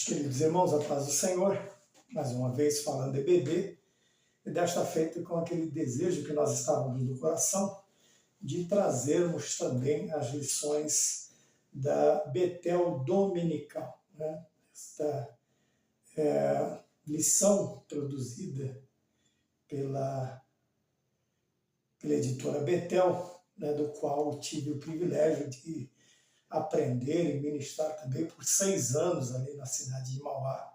Meus queridos irmãos, a paz do Senhor, mais uma vez falando EBD, e desta feita com aquele desejo que nós estávamos no coração de trazermos também as lições da Betel Dominical, né? Esta lição produzida pela editora Betel, né, do qual tive o privilégio de aprender e ministrar também por 6 anos ali na cidade de Mauá,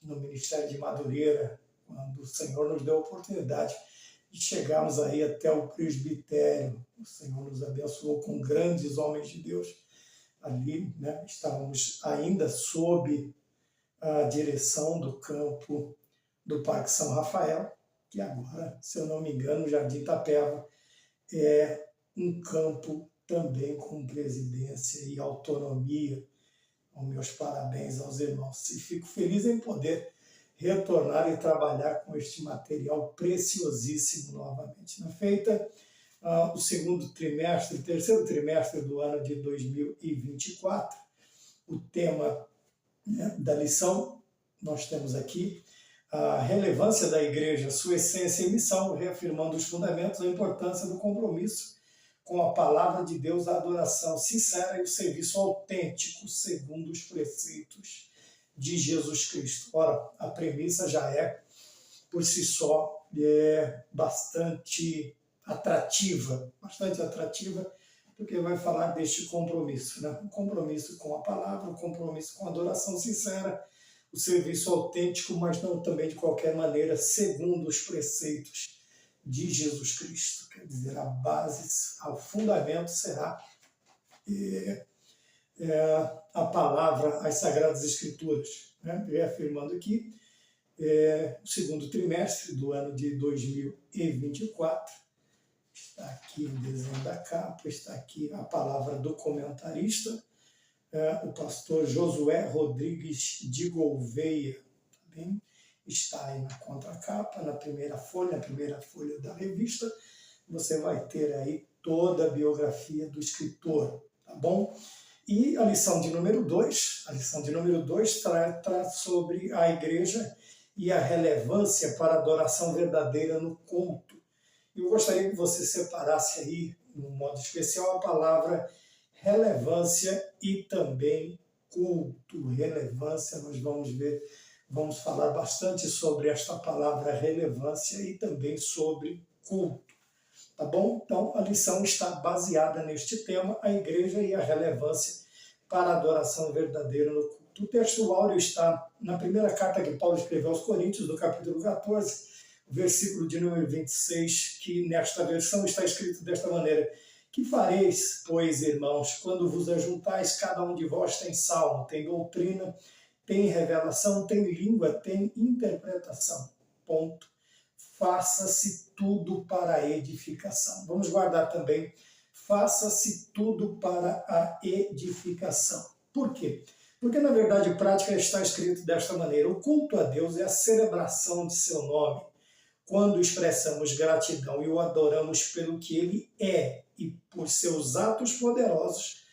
no Ministério de Madureira, quando o Senhor nos deu a oportunidade de chegarmos aí até o presbitério. O Senhor nos abençoou com grandes homens de Deus. Ali, né, estávamos ainda sob a direção do campo do Parque São Rafael, que agora, se eu não me engano, o Jardim Itapeva é um campo também com presidência e autonomia. Então, meus parabéns aos irmãos. E fico feliz em poder retornar e trabalhar com este material preciosíssimo novamente. Na feita, o terceiro trimestre do ano de 2024, o tema, né, da lição, nós temos aqui a relevância da igreja, sua essência e missão, reafirmando os fundamentos, a importância do compromisso com a palavra de Deus, a adoração sincera e o serviço autêntico segundo os preceitos de Jesus Cristo. Ora, a premissa já é, por si só, bastante atrativa, porque vai falar deste compromisso, né? Um compromisso com a palavra, um compromisso com a adoração sincera, o serviço autêntico, mas não também de qualquer maneira, segundo os preceitos de Jesus Cristo. Quer dizer, a base, o fundamento será a palavra, as Sagradas Escrituras, né? Reafirmando aqui, o segundo trimestre do ano de 2024, está aqui o desenho da capa, está aqui a palavra do comentarista, o pastor Josué Rodrigues de Gouveia, tá bem? Está aí na contracapa, na primeira folha da revista, você vai ter aí toda a biografia do escritor, tá bom? E a lição de número 2, trata sobre a igreja e a relevância para a adoração verdadeira no culto. Eu gostaria que você separasse aí, no modo especial, a palavra relevância e também culto. Relevância, nós vamos falar bastante sobre esta palavra relevância e também sobre culto, tá bom? Então, a lição está baseada neste tema, a igreja e a relevância para a adoração verdadeira no culto. O texto áureo está na primeira carta que Paulo escreveu aos Coríntios, do capítulo 14, versículo de número 26, que nesta versão está escrito desta maneira: que fareis, pois, irmãos, quando vos ajuntais, cada um de vós tem salmo, tem doutrina, tem revelação, tem língua, tem interpretação. Ponto. Faça-se tudo para a edificação. Vamos guardar também, faça-se tudo para a edificação. Por quê? Porque na verdade prática está escrito desta maneira: o culto a Deus é a celebração de seu nome, quando expressamos gratidão e o adoramos pelo que ele é e por seus atos poderosos,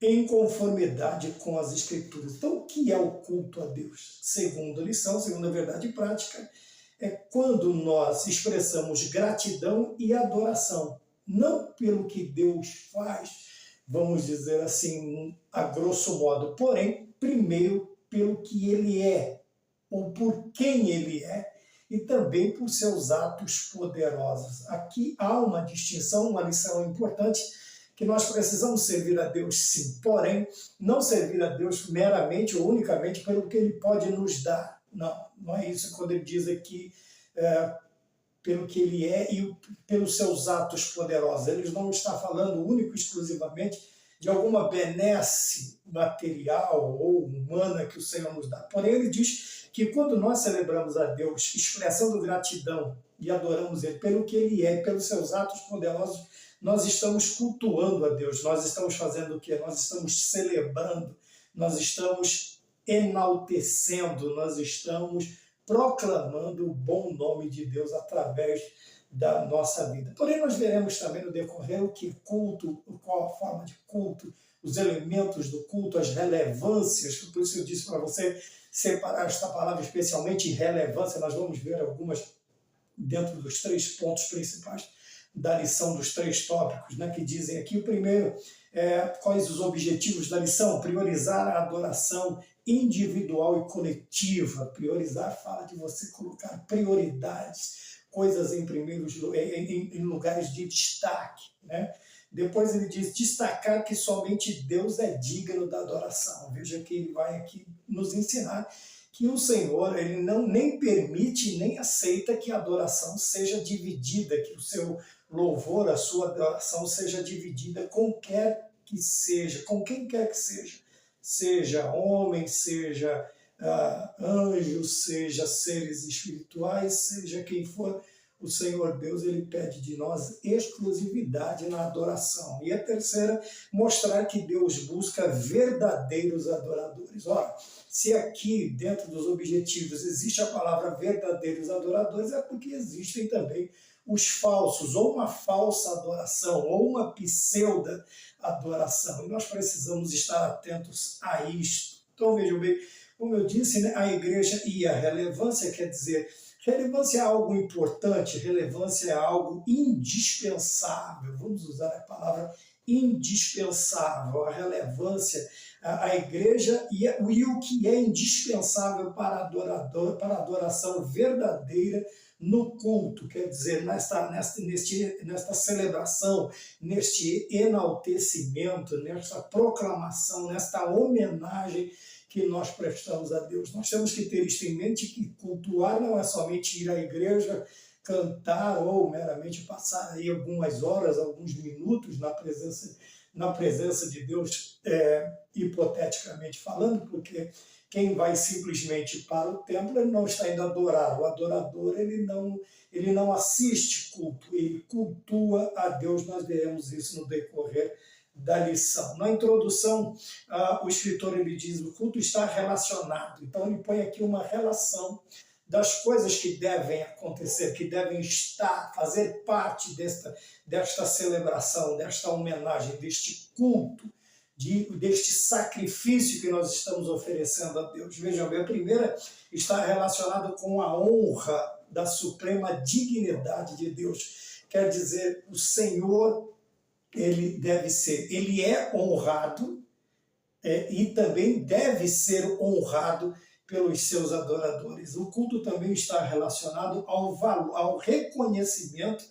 em conformidade com as Escrituras. Então, o que é o culto a Deus? Segundo a lição, segundo a verdade prática, é quando nós expressamos gratidão e adoração, não pelo que Deus faz, vamos dizer assim, a grosso modo, porém, primeiro pelo que ele é, ou por quem ele é, e também por seus atos poderosos. Aqui há uma distinção, uma lição importante, que nós precisamos servir a Deus sim, porém, não servir a Deus meramente ou unicamente pelo que ele pode nos dar. Não é isso quando ele diz aqui, pelo que ele é e pelos seus atos poderosos. Ele não está falando único e exclusivamente de alguma benesse material ou humana que o Senhor nos dá. Porém, ele diz que quando nós celebramos a Deus, expressando gratidão e adoramos ele pelo que ele é, pelos seus atos poderosos, nós estamos cultuando a Deus, nós estamos fazendo o quê? Nós estamos celebrando, nós estamos enaltecendo, nós estamos proclamando o bom nome de Deus através da nossa vida. Porém, nós veremos também no decorrer o que culto, qual a forma de culto, os elementos do culto, as relevâncias. Por isso eu disse para você separar esta palavra, especialmente relevância. Nós vamos ver algumas dentro dos 3 pontos principais da lição, dos 3 tópicos, né, que dizem aqui. O primeiro, quais os objetivos da lição? Priorizar a adoração individual e coletiva. Priorizar fala de você colocar prioridades, coisas em lugares de destaque, né? Depois ele diz destacar que somente Deus é digno da adoração. Veja que ele vai aqui nos ensinar que o Senhor, ele não nem permite nem aceita que a adoração seja dividida, que o seu louvor, a sua adoração seja dividida com quem quer que seja, seja homem, seja anjo, seja seres espirituais, seja quem for. O Senhor Deus, ele pede de nós exclusividade na adoração. E a terceira, mostrar que Deus busca verdadeiros adoradores. Ora, se aqui, dentro dos objetivos, existe a palavra verdadeiros adoradores, é porque existem também os falsos, ou uma falsa adoração, ou uma pseudo-adoração. E nós precisamos estar atentos a isto. Então, vejam bem, como eu disse, né, a igreja e a relevância, quer dizer, relevância é algo importante, relevância é algo indispensável. Vamos usar a palavra indispensável, a relevância, a igreja e o que é indispensável para adorador, para a adoração verdadeira no culto, quer dizer, nesta celebração, neste enaltecimento, nesta proclamação, nesta homenagem que nós prestamos a Deus. Nós temos que ter isto em mente, que cultuar não é somente ir à igreja, cantar ou meramente passar aí algumas horas, alguns minutos na presença de Deus, hipoteticamente falando, porque quem vai simplesmente para o templo, ele não está indo adorar. O adorador, ele não assiste culto, ele cultua a Deus. Nós veremos isso no decorrer da lição. Na introdução, o escritor ele diz que o culto está relacionado. Então ele põe aqui uma relação das coisas que devem acontecer, que devem estar, fazer parte desta celebração, desta homenagem, deste culto, deste sacrifício que nós estamos oferecendo a Deus. Vejam bem, a primeira está relacionada com a honra da suprema dignidade de Deus. Quer dizer, o Senhor, ele é honrado e também deve ser honrado pelos seus adoradores. O culto também está relacionado ao reconhecimento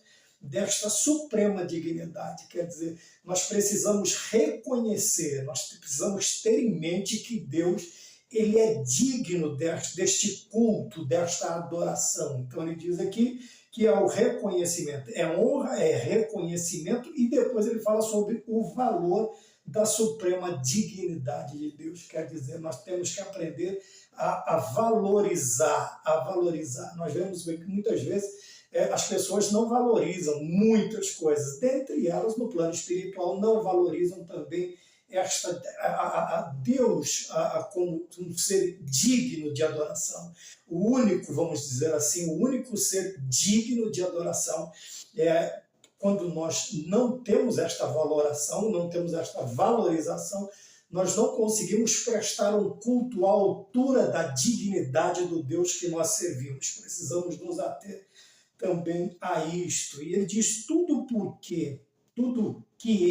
desta suprema dignidade. Quer dizer, nós precisamos reconhecer, nós precisamos ter em mente que Deus, ele é digno deste culto, desta adoração. Então ele diz aqui que é o reconhecimento, é honra, é reconhecimento, e depois ele fala sobre o valor da suprema dignidade de Deus. Quer dizer, nós temos que aprender a valorizar. Nós vemos que muitas vezes as pessoas não valorizam muitas coisas, dentre elas no plano espiritual, não valorizam também a Deus como um ser digno de adoração. O único, vamos dizer assim, o único ser digno de adoração quando nós não temos esta valoração, não temos esta valorização, nós não conseguimos prestar um culto à altura da dignidade do Deus que nós servimos. Precisamos nos ater também a isto. E ele diz tudo que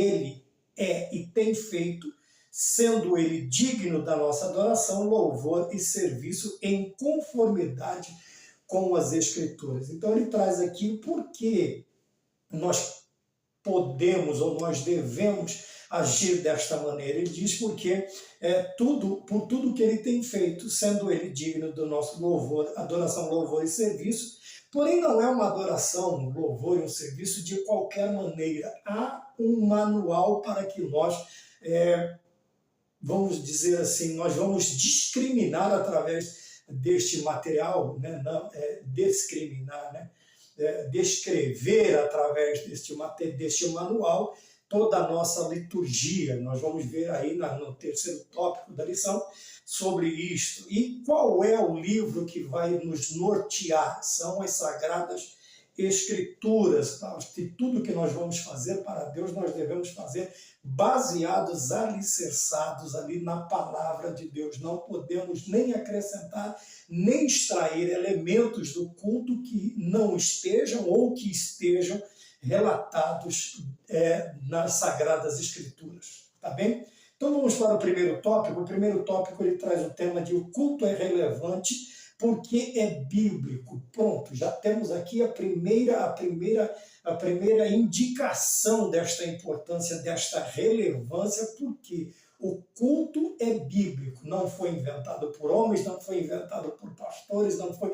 ele é e tem feito, sendo ele digno da nossa adoração, louvor e serviço em conformidade com as Escrituras. Então ele traz aqui o porquê nós podemos ou nós devemos agir desta maneira. Ele diz porque por tudo que ele tem feito, sendo ele digno do nosso louvor, adoração, louvor e serviço. Porém, não é uma adoração, um louvor e um serviço de qualquer maneira. Há um manual para que nós, vamos dizer assim, nós vamos discriminar através deste material, né? Não, discriminar, né? Descrever através deste manual toda a nossa liturgia. Nós vamos ver aí no terceiro tópico da lição sobre isto. E qual é o livro que vai nos nortear? São as Sagradas Escrituras, tá? Que tudo que nós vamos fazer para Deus, nós devemos fazer baseados, alicerçados ali na palavra de Deus. Não podemos nem acrescentar, nem extrair elementos do culto que não estejam ou que estejam relatados nas Sagradas Escrituras. Tá bem? Então vamos para o primeiro tópico. O primeiro tópico ele traz o tema de o culto é relevante porque é bíblico. Pronto, já temos aqui a primeira indicação desta importância, desta relevância, porque o culto é bíblico, não foi inventado por homens, não foi inventado por pastores, não foi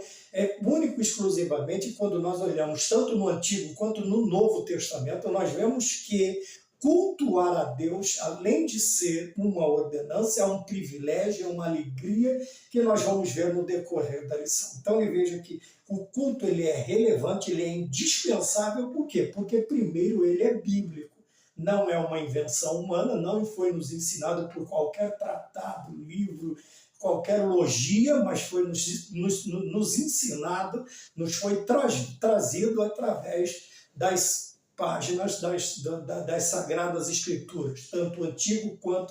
único e exclusivamente quando nós olhamos tanto no Antigo quanto no Novo Testamento, nós vemos que cultuar a Deus, além de ser uma ordenança, é um privilégio, é uma alegria que nós vamos ver no decorrer da lição. Então, eu vejo que o culto ele é relevante, ele é indispensável, por quê? Porque, primeiro, ele é bíblico. Não é uma invenção humana, não foi nos ensinado por qualquer tratado, livro, qualquer logia, mas foi nos ensinado, nos foi trazido através das páginas das Sagradas Escrituras, tanto o Antigo quanto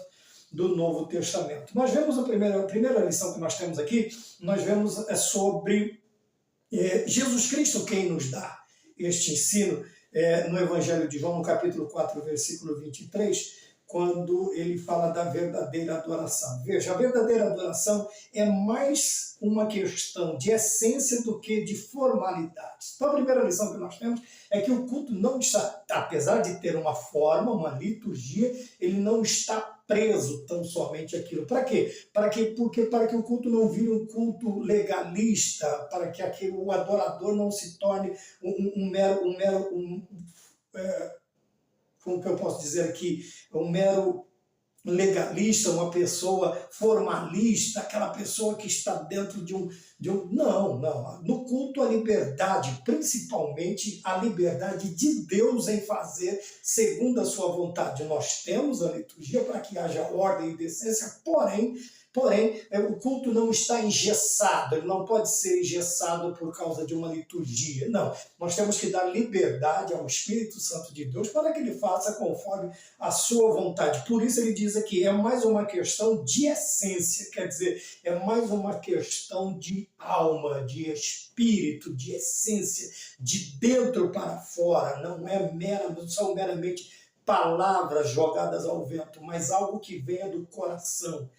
do Novo Testamento. Nós vemos a primeira lição que nós temos aqui, nós vemos sobre Jesus Cristo quem nos dá este ensino no Evangelho de João, no capítulo 4, versículo 23, quando ele fala da verdadeira adoração. Veja, a verdadeira adoração é mais uma questão de essência do que de formalidades. Então, a primeira lição que nós temos é que o culto não está, apesar de ter uma forma, uma liturgia, ele não está preso tão somente àquilo. Para quê? Porque para que o culto não vire um culto legalista, para que o adorador não se torne como que eu posso dizer aqui, um mero legalista, uma pessoa formalista, aquela pessoa que está dentro de um... Não. No culto, a liberdade, principalmente a liberdade de Deus em fazer segundo a sua vontade. Nós temos a liturgia para que haja ordem e decência, porém, o culto não está engessado, ele não pode ser engessado por causa de uma liturgia. Não, nós temos que dar liberdade ao Espírito Santo de Deus para que ele faça conforme a sua vontade. Por isso ele diz aqui, é mais uma questão de essência, quer dizer, é mais uma questão de alma, de espírito, de essência, de dentro para fora. Não são meramente palavras jogadas ao vento, mas algo que venha do coração.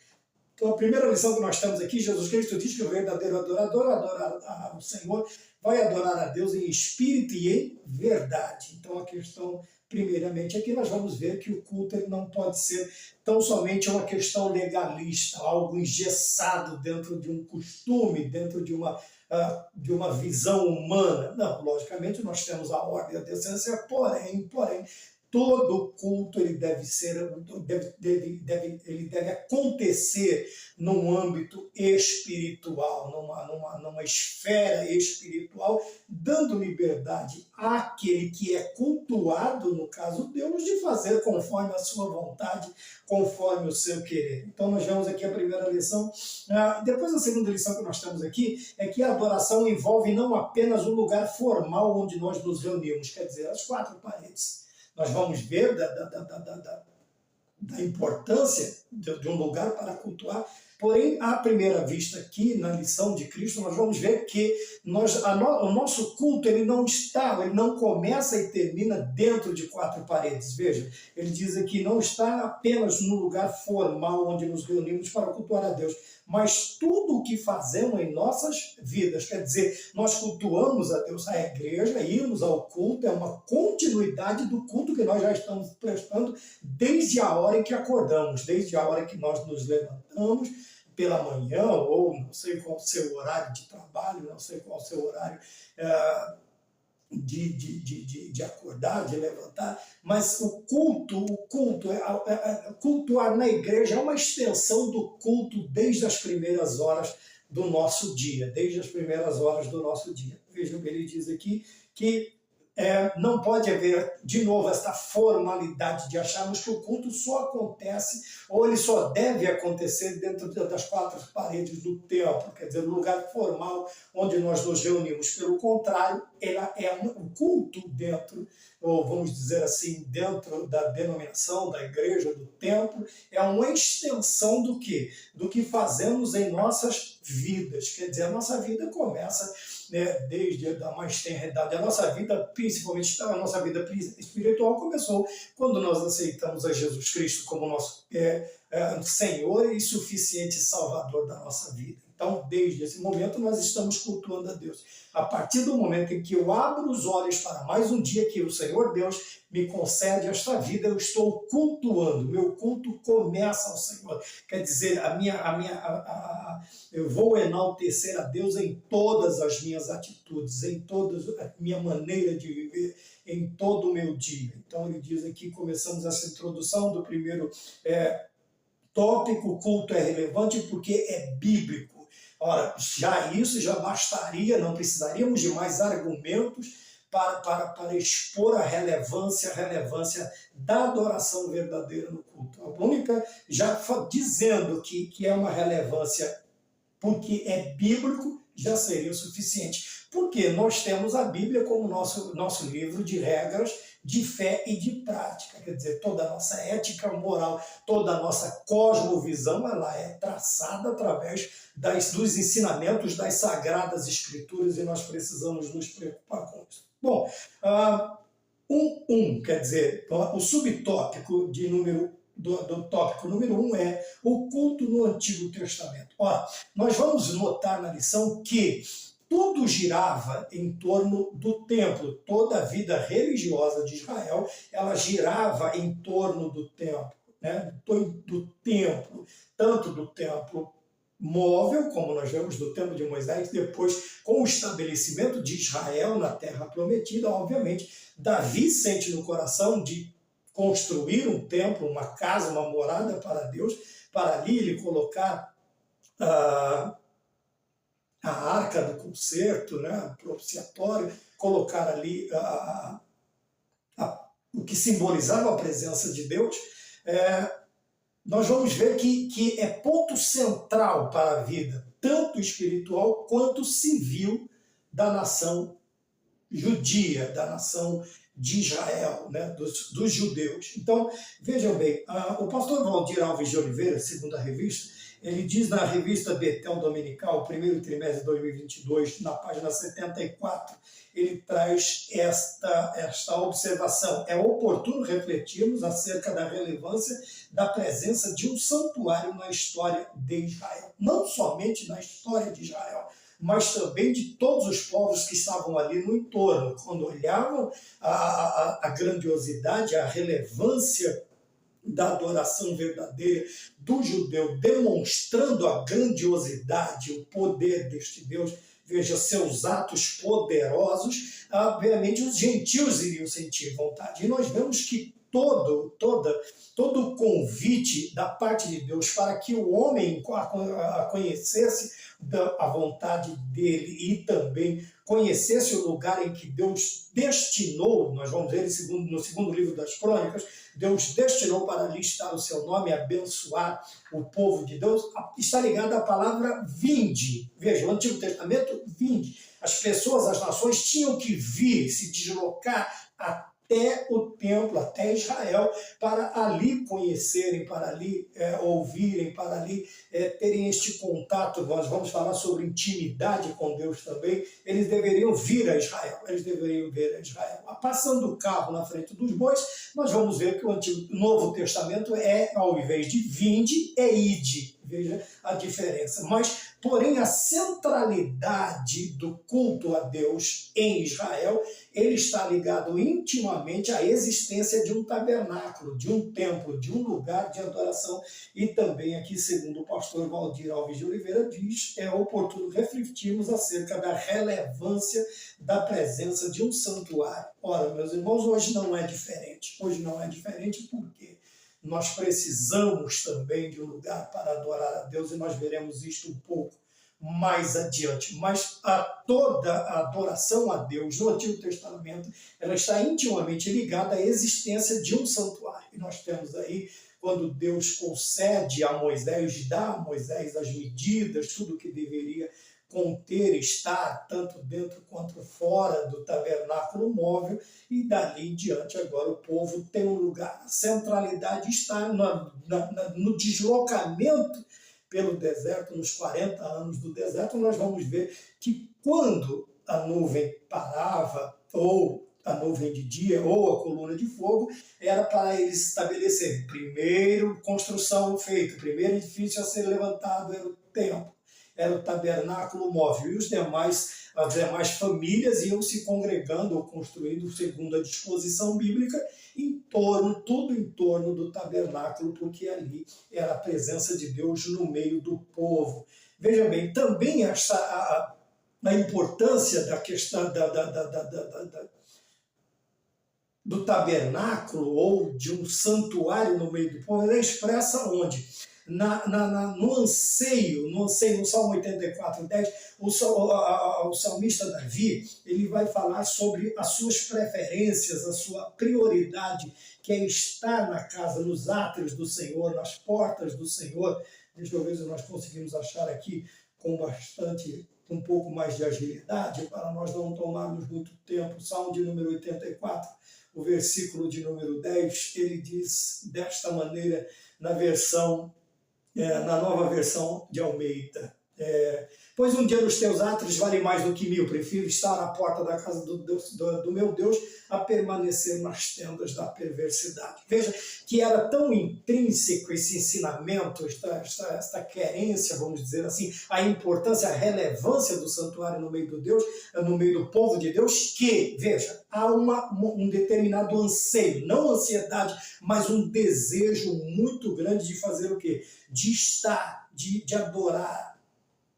Então, a primeira lição que nós temos aqui, Jesus Cristo diz que o verdadeiro adorador adora o Senhor, vai adorar a Deus em espírito e em verdade. Então, a questão, primeiramente, aqui nós vamos ver que o culto ele não pode ser tão somente uma questão legalista, algo engessado dentro de um costume, dentro de uma visão humana. Não, logicamente, nós temos a ordem e a decência, porém, todo culto ele deve acontecer num âmbito espiritual, numa esfera espiritual, dando liberdade àquele que é cultuado, no caso Deus, de fazer conforme a sua vontade, conforme o seu querer. Então nós vemos aqui a primeira lição. Depois a segunda lição que nós temos aqui é que a adoração envolve não apenas um lugar formal onde nós nos reunimos, quer dizer, as quatro paredes. Nós vamos ver da importância de um lugar para cultuar. Porém, à primeira vista aqui, na lição de Cristo, nós vamos ver que o nosso culto ele não começa e termina dentro de quatro paredes. Veja, ele diz aqui, não está apenas no lugar formal onde nos reunimos para cultuar a Deus, mas tudo o que fazemos em nossas vidas. Quer dizer, nós cultuamos a Deus, a igreja, irmos ao culto, é uma continuidade do culto que nós já estamos prestando desde a hora em que acordamos, desde a hora que nós nos levantamos pela manhã, ou não sei qual o seu horário de trabalho, não sei qual o seu horário de acordar, de levantar, mas cultuar na igreja é uma extensão do culto desde as primeiras horas do nosso dia, Veja o que ele diz aqui, que não pode haver, de novo, esta formalidade de acharmos que o culto só acontece, ou ele só deve acontecer dentro das quatro paredes do templo, quer dizer, no lugar formal onde nós nos reunimos. Pelo contrário, ela é um culto dentro, ou vamos dizer assim, dentro da denominação, da igreja, do templo, é uma extensão do quê? Do que fazemos em nossas vidas. Quer dizer, a nossa vida começa, né, desde a mais tenra idade. A nossa vida, principalmente a nossa vida espiritual, começou quando nós aceitamos a Jesus Cristo como nosso Senhor e suficiente Salvador da nossa vida. Então, desde esse momento, nós estamos cultuando a Deus. A partir do momento em que eu abro os olhos para mais um dia que o Senhor Deus me concede esta vida, eu estou cultuando. Meu culto começa ao Senhor. Quer dizer, eu vou enaltecer a Deus em todas as minhas atitudes, em toda a minha maneira de viver, em todo o meu dia. Então, ele diz aqui, começamos essa introdução do primeiro tópico: o culto é relevante porque é bíblico. Ora, isso já bastaria, não precisaríamos de mais argumentos para expor a relevância da adoração verdadeira no culto. A única, já dizendo que é uma relevância porque é bíblico, já seria o suficiente. Porque nós temos a Bíblia como nosso livro de regras de fé e de prática. Quer dizer, toda a nossa ética moral, toda a nossa cosmovisão, ela é traçada através dos ensinamentos das Sagradas Escrituras, e nós precisamos nos preocupar com isso. Bom, quer dizer, o subtópico do tópico número 1 é o culto no Antigo Testamento. Ora, nós vamos notar na lição que tudo girava em torno do templo. Toda a vida religiosa de Israel, ela girava em torno do templo, né? Do templo, tanto do templo móvel, como nós vemos do templo de Moisés, depois com o estabelecimento de Israel na Terra Prometida. Obviamente, Davi sente no coração de construir um templo, uma casa, uma morada para Deus, para ali ele colocar a arca do concerto, né, propiciatório, colocar ali o que simbolizava a presença de Deus. Nós vamos ver que é ponto central para a vida, tanto espiritual quanto civil, da nação judia, da nação de Israel, né, dos judeus. Então, vejam bem, o pastor Valdir Alves de Oliveira, segundo a revista, ele diz na revista Betel Dominical, primeiro trimestre de 2022, na página 74, ele traz esta observação: é oportuno refletirmos acerca da relevância da presença de um santuário na história de Israel. Não somente na história de Israel, mas também de todos os povos que estavam ali no entorno. Quando olhavam a grandiosidade, a relevância da adoração verdadeira do judeu, demonstrando a grandiosidade, o poder deste Deus, veja, seus atos poderosos, obviamente os gentios iriam sentir vontade. E nós vemos que todo o convite da parte de Deus para que o homem a conhecesse a vontade dele e também conhecesse o lugar em que Deus destinou, nós vamos ver no segundo livro das Crônicas, Deus destinou para ali estar o seu nome e abençoar o povo de Deus, está ligado à palavra vinde. Veja, o Antigo Testamento, vinde. As pessoas, as nações tinham que vir, se deslocar até o templo, até Israel, para ali conhecerem, para ali ouvirem, para ali terem este contato. Nós vamos falar sobre intimidade com Deus também. Eles deveriam vir a Israel, Passando o carro na frente dos bois, nós vamos ver que o Novo Testamento ao invés de vinde, é ide. Veja a diferença. Mas, porém, a centralidade do culto a Deus em Israel, ele está ligado intimamente à existência de um tabernáculo, de um templo, de um lugar de adoração. E também aqui, segundo o pastor Valdir Alves de Oliveira diz, é oportuno refletirmos acerca da relevância da presença de um santuário. Ora, meus irmãos, hoje não é diferente. Hoje não é diferente porque nós precisamos também de um lugar para adorar a Deus, e nós veremos isto um pouco mais adiante. Mas toda a adoração a Deus no Antigo Testamento, ela está intimamente ligada à existência de um santuário. E nós temos aí, quando Deus concede a Moisés, dá a Moisés as medidas, tudo o que deveria conter, estar tanto dentro quanto fora do tabernáculo móvel, e dali em diante agora o povo tem um lugar. A centralidade está no deslocamento pelo deserto, nos 40 anos do deserto. Nós vamos ver que quando a nuvem parava, ou a nuvem de dia, ou a coluna de fogo, era para eles estabelecerem, primeiro construção feita, primeiro edifício a ser levantado era o templo, era o tabernáculo móvel, e as demais famílias iam se congregando ou construindo, segundo a disposição bíblica, tudo em torno do tabernáculo, porque ali era a presença de Deus no meio do povo. Veja bem, também a importância da questão do tabernáculo ou de um santuário no meio do povo, ela é expressa onde? No anseio, no Salmo 84:10, o salmista Davi, ele vai falar sobre as suas preferências, a sua prioridade, que é estar na casa, nos átrios do Senhor, nas portas do Senhor. Deixa eu ver se nós conseguimos achar aqui um pouco mais de agilidade, para nós não tomarmos muito tempo. Salmo de número 84, o versículo de número 10, ele diz desta maneira na nova versão de Almeida. Pois um dia nos teus átrios vale mais do que 1000, prefiro estar à porta da casa do meu Deus a permanecer nas tendas da perversidade. Veja que era tão intrínseco esse ensinamento, esta querência, vamos dizer assim, a importância, a relevância do santuário no meio do povo de Deus, que, veja, há um determinado anseio, não ansiedade, mas um desejo muito grande de fazer o quê? De estar, de adorar,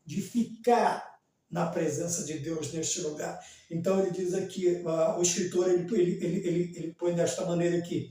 de ficar na presença de Deus neste lugar. Então ele diz aqui, o escritor ele põe desta maneira aqui,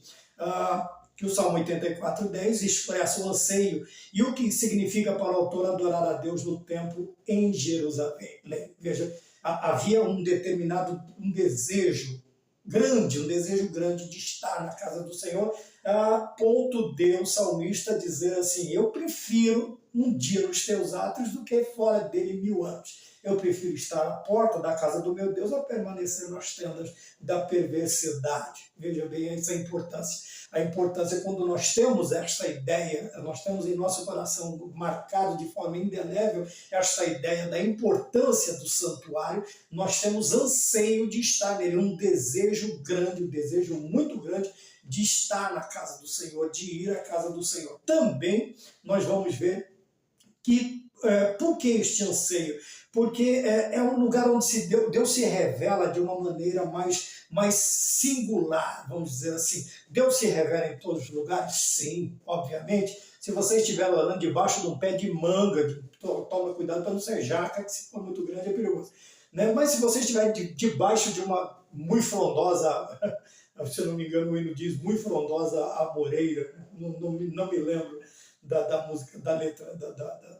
que o Salmo 84:10 expressa o anseio e o que significa para o autor adorar a Deus no templo em Jerusalém. Veja, havia um desejo grande de estar na casa do Senhor, a ponto de o salmista dizer assim: eu prefiro um dia nos teus átrios do que fora dele 1000 anos. Eu prefiro estar à porta da casa do meu Deus a permanecer nas tendas da perversidade. Veja bem essa importância. A importância, quando nós temos esta ideia, nós temos em nosso coração marcado de forma indelével esta ideia da importância do santuário, nós temos anseio de estar nele, um desejo grande, um desejo muito grande de estar na casa do Senhor, de ir à casa do Senhor. Também nós vamos ver que, por que este anseio? Porque é um lugar onde Deus se revela de uma maneira mais singular, vamos dizer assim. Deus se revela em todos os lugares? Sim, obviamente. Se você estiver andando debaixo de um pé de manga, toma cuidado para não ser jaca, que se for muito grande é perigoso. Né? Mas se você estiver debaixo de uma muito frondosa, se eu não me engano o hino diz, muito frondosa amoreira, não me lembro da música, da letra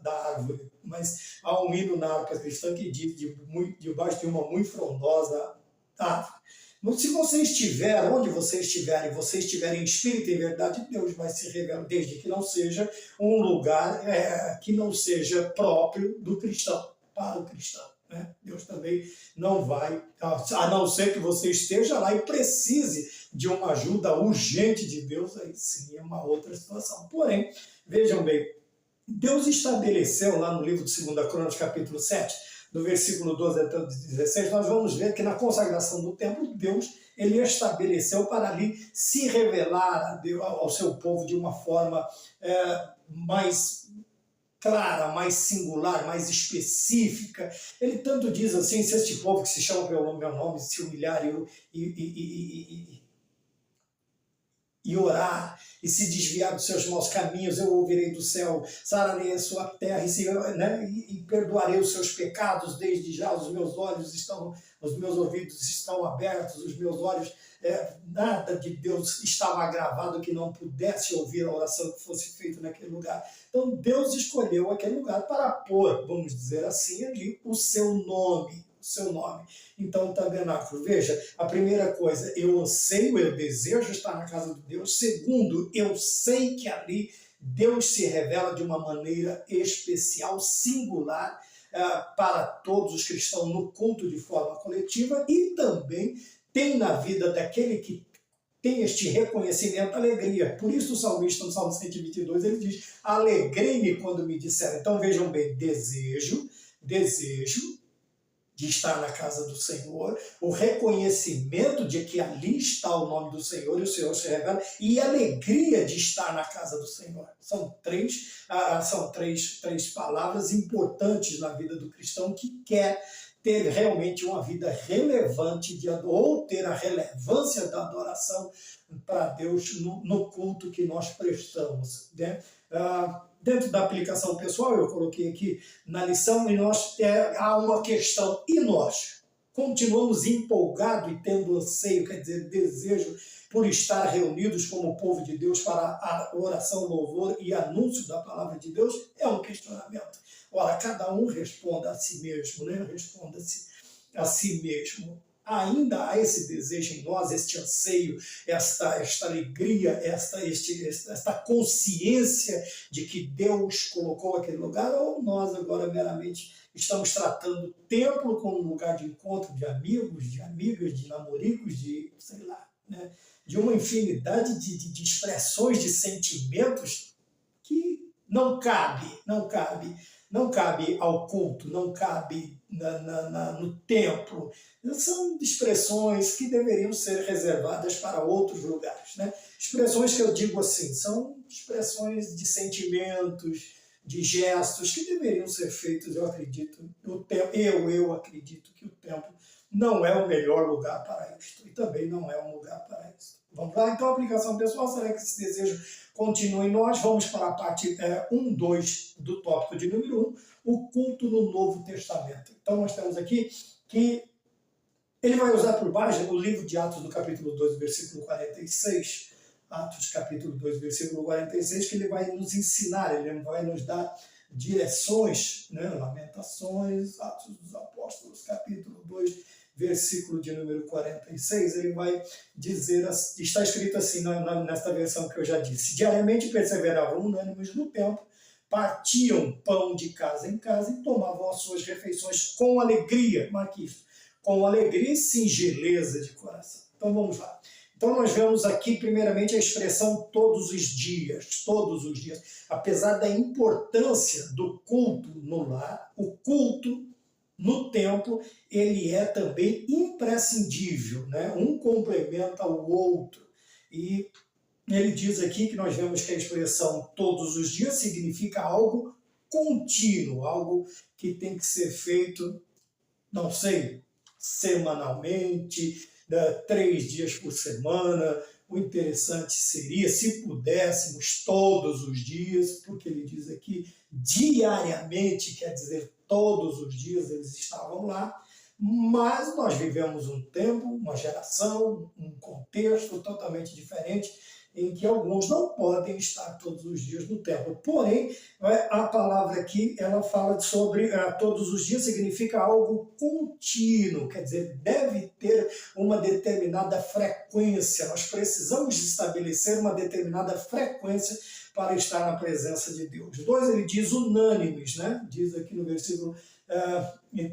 da árvore, mas há um hino na harpa cristã que diz debaixo de uma muito frondosa árvore. Mas se você estiver, onde você estiver, e você estiver em espírito e em verdade, Deus vai se revelar, desde que não seja um lugar que não seja próprio do cristão, para o cristão. Né? Deus também não vai, a não ser que você esteja lá e precise de uma ajuda urgente de Deus, aí sim é uma outra situação. Porém, vejam bem, Deus estabeleceu lá no livro de 2 Crônicas, capítulo 7, do versículo 12 até o 16, nós vamos ver que na consagração do templo, Deus ele estabeleceu para ali se revelar ao seu povo de uma forma mais clara, mais singular, mais específica. Ele tanto diz assim: se este povo que se chama pelo meu nome se humilhar e e orar, e se desviar dos seus maus caminhos, eu ouvirei do céu, sararei a sua terra, e perdoarei os seus pecados. Desde já os meus ouvidos estão abertos, os meus olhos, nada de Deus estava gravado que não pudesse ouvir a oração que fosse feita naquele lugar. Então Deus escolheu aquele lugar para pôr, vamos dizer assim, ali o seu nome. Então, o tabernáculo, veja, a primeira coisa, eu anseio, eu desejo estar na casa de Deus. Segundo, eu sei que ali Deus se revela de uma maneira especial, singular, para todos os cristãos no culto de forma coletiva, e também tem na vida daquele que tem este reconhecimento, alegria. Por isso o salmista, no Salmo 122, ele diz, alegrei-me quando me disseram. Então vejam bem, desejo de estar na casa do Senhor, o reconhecimento de que ali está o nome do Senhor, e o Senhor se revela, e a alegria de estar na casa do Senhor. São três palavras importantes na vida do cristão que quer ter realmente uma vida relevante, ou ter a relevância da adoração para Deus no culto que nós prestamos, né? Dentro da aplicação pessoal, eu coloquei aqui na lição, e há uma questão, e nós continuamos empolgados e tendo anseio, quer dizer, desejo por estar reunidos como povo de Deus para a oração, louvor e anúncio da palavra de Deus? É um questionamento. Ora, cada um responda a si mesmo, né? Responda-se a si mesmo. Ainda há esse desejo em nós, este anseio, esta alegria, esta consciência de que Deus colocou aquele lugar, ou nós agora meramente estamos tratando o templo como um lugar de encontro de amigos, de amigas, de namoricos, de, sei lá, né? De uma infinidade de expressões, de sentimentos que não cabe ao culto, não cabe no templo. São expressões que deveriam ser reservadas para outros lugares, né? Expressões que eu digo assim, são expressões de sentimentos, de gestos que deveriam ser feitos, eu acredito, no templo. Eu acredito que o templo não é o melhor lugar para isto, e também não é um lugar para isso. Vamos lá, então, a aplicação pessoal, será que esse desejo continua em nós? Vamos para a parte 2 do tópico de número 1, o culto no Novo Testamento. Então, nós temos aqui que ele vai usar por base o livro de Atos, no capítulo 2, versículo 46, Atos, capítulo 2, versículo 46, que ele vai nos ensinar, ele vai nos dar direções, né? Lamentações, Atos dos Apóstolos, capítulo 2, versículo de número 46, ele vai dizer, está escrito assim nesta versão que eu já disse, diariamente perseveravam unânimes no templo, partiam pão de casa em casa e tomavam as suas refeições com alegria, marque isso, com alegria e singeleza de coração. Então vamos lá. Então nós vemos aqui primeiramente a expressão todos os dias, apesar da importância do culto no lar, o culto no templo, ele é também imprescindível, né? Um complementa o outro. E ele diz aqui que nós vemos que a expressão todos os dias significa algo contínuo, algo que tem que ser feito, não sei, semanalmente, 3 dias por semana. O interessante seria se pudéssemos todos os dias, porque ele diz aqui diariamente, quer dizer todos os dias eles estavam lá, mas nós vivemos um tempo, uma geração, um contexto totalmente diferente, em que alguns não podem estar todos os dias no templo. Porém, a palavra aqui, ela fala sobre todos os dias, significa algo contínuo, quer dizer, deve ter uma determinada frequência. Nós precisamos estabelecer uma determinada frequência para estar na presença de Deus. 2, ele diz unânimes, né? Diz aqui no versículo,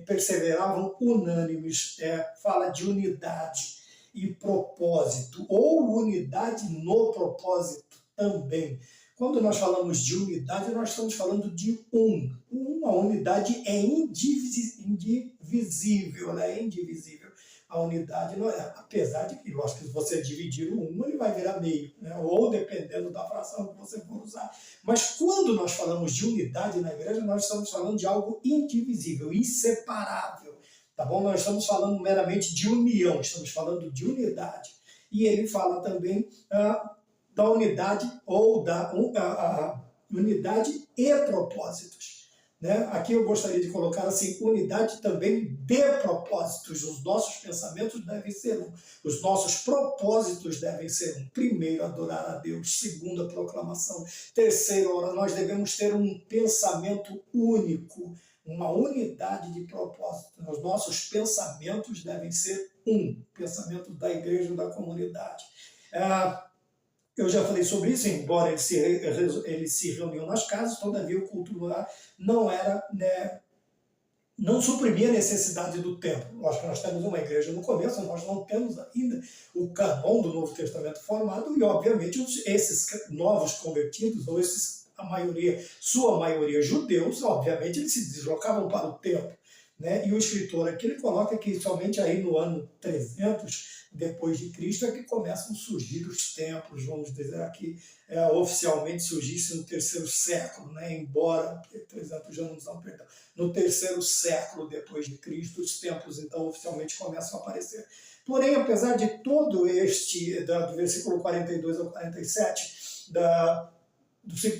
perseveravam unânimes, fala de unidade e propósito, ou unidade no propósito também. Quando nós falamos de unidade, nós estamos falando de uma unidade é indivisível, ela é indivisível. A unidade não é, apesar de que, lógico, se você dividir o 1, ele vai virar meio, né? Ou dependendo da fração que você for usar. Mas quando nós falamos de unidade na igreja, nós estamos falando de algo indivisível, inseparável. Tá bom? Nós estamos falando meramente de união, estamos falando de unidade. E ele fala também da unidade ou a unidade e propósitos. Né? Aqui eu gostaria de colocar assim, unidade também de propósitos. Os nossos pensamentos devem ser um. Os nossos propósitos devem ser um. Primeiro, adorar a Deus. Segundo, a proclamação. Terceiro, nós devemos ter um pensamento único, uma unidade de propósito. Os nossos pensamentos devem ser um. Pensamento da igreja, da comunidade. Eu já falei sobre isso, embora eles se reuniam nas casas, todavia o culto lá não era, né, não suprimia a necessidade do templo. Lógico que nós temos uma igreja no começo, nós não temos ainda o canon do Novo Testamento formado, e obviamente esses novos convertidos, ou sua maioria judeus, obviamente eles se deslocavam para o templo. Né? E o escritor aqui ele coloca que somente aí no ano 300 depois de Cristo é que começam a surgir os templos, vamos dizer aqui, oficialmente surgisse no terceiro século, né? Embora 300 já não dão perdão. No terceiro século depois de Cristo, os templos então oficialmente começam a aparecer. Porém, apesar de todo do versículo 42 ao 47,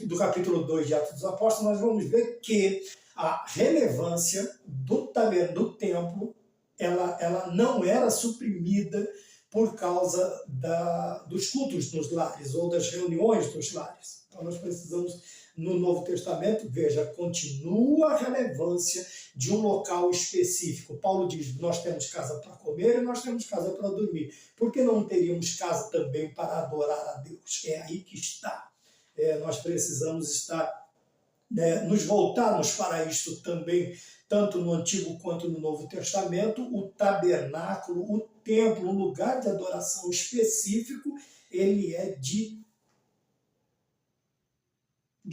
do capítulo 2 de Atos dos Apóstolos, nós vamos ver que a relevância do templo, ela não era suprimida por causa dos cultos nos lares ou das reuniões dos lares. Então nós precisamos, no Novo Testamento, veja, continua a relevância de um local específico. Paulo diz, nós temos casa para comer e nós temos casa para dormir. Por que não teríamos casa também para adorar a Deus? É aí que está. Nós precisamos estar nos voltarmos para isso também, tanto no Antigo quanto no Novo Testamento. O tabernáculo, o templo, um lugar de adoração específico, ele é de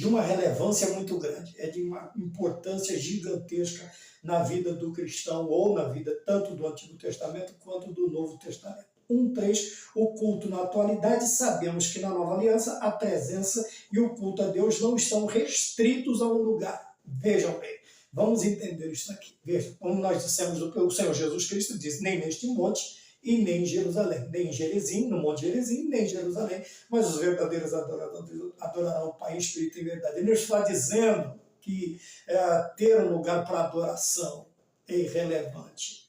uma relevância muito grande, é de uma importância gigantesca na vida do cristão, ou na vida tanto do Antigo Testamento quanto do Novo Testamento. 1:3, o culto na atualidade. Sabemos que na Nova Aliança a presença e o culto a Deus não estão restritos a um lugar. Vejam bem, vamos entender isso aqui. Vejam, como nós dissemos, o Senhor Jesus Cristo disse, nem neste monte e nem em Jerusalém, nem em Gerizim, no Monte Gerizim, nem em Jerusalém, mas os verdadeiros adoradores adorarão o Pai em espírito e verdade. Ele está dizendo que ter um lugar para adoração é irrelevante.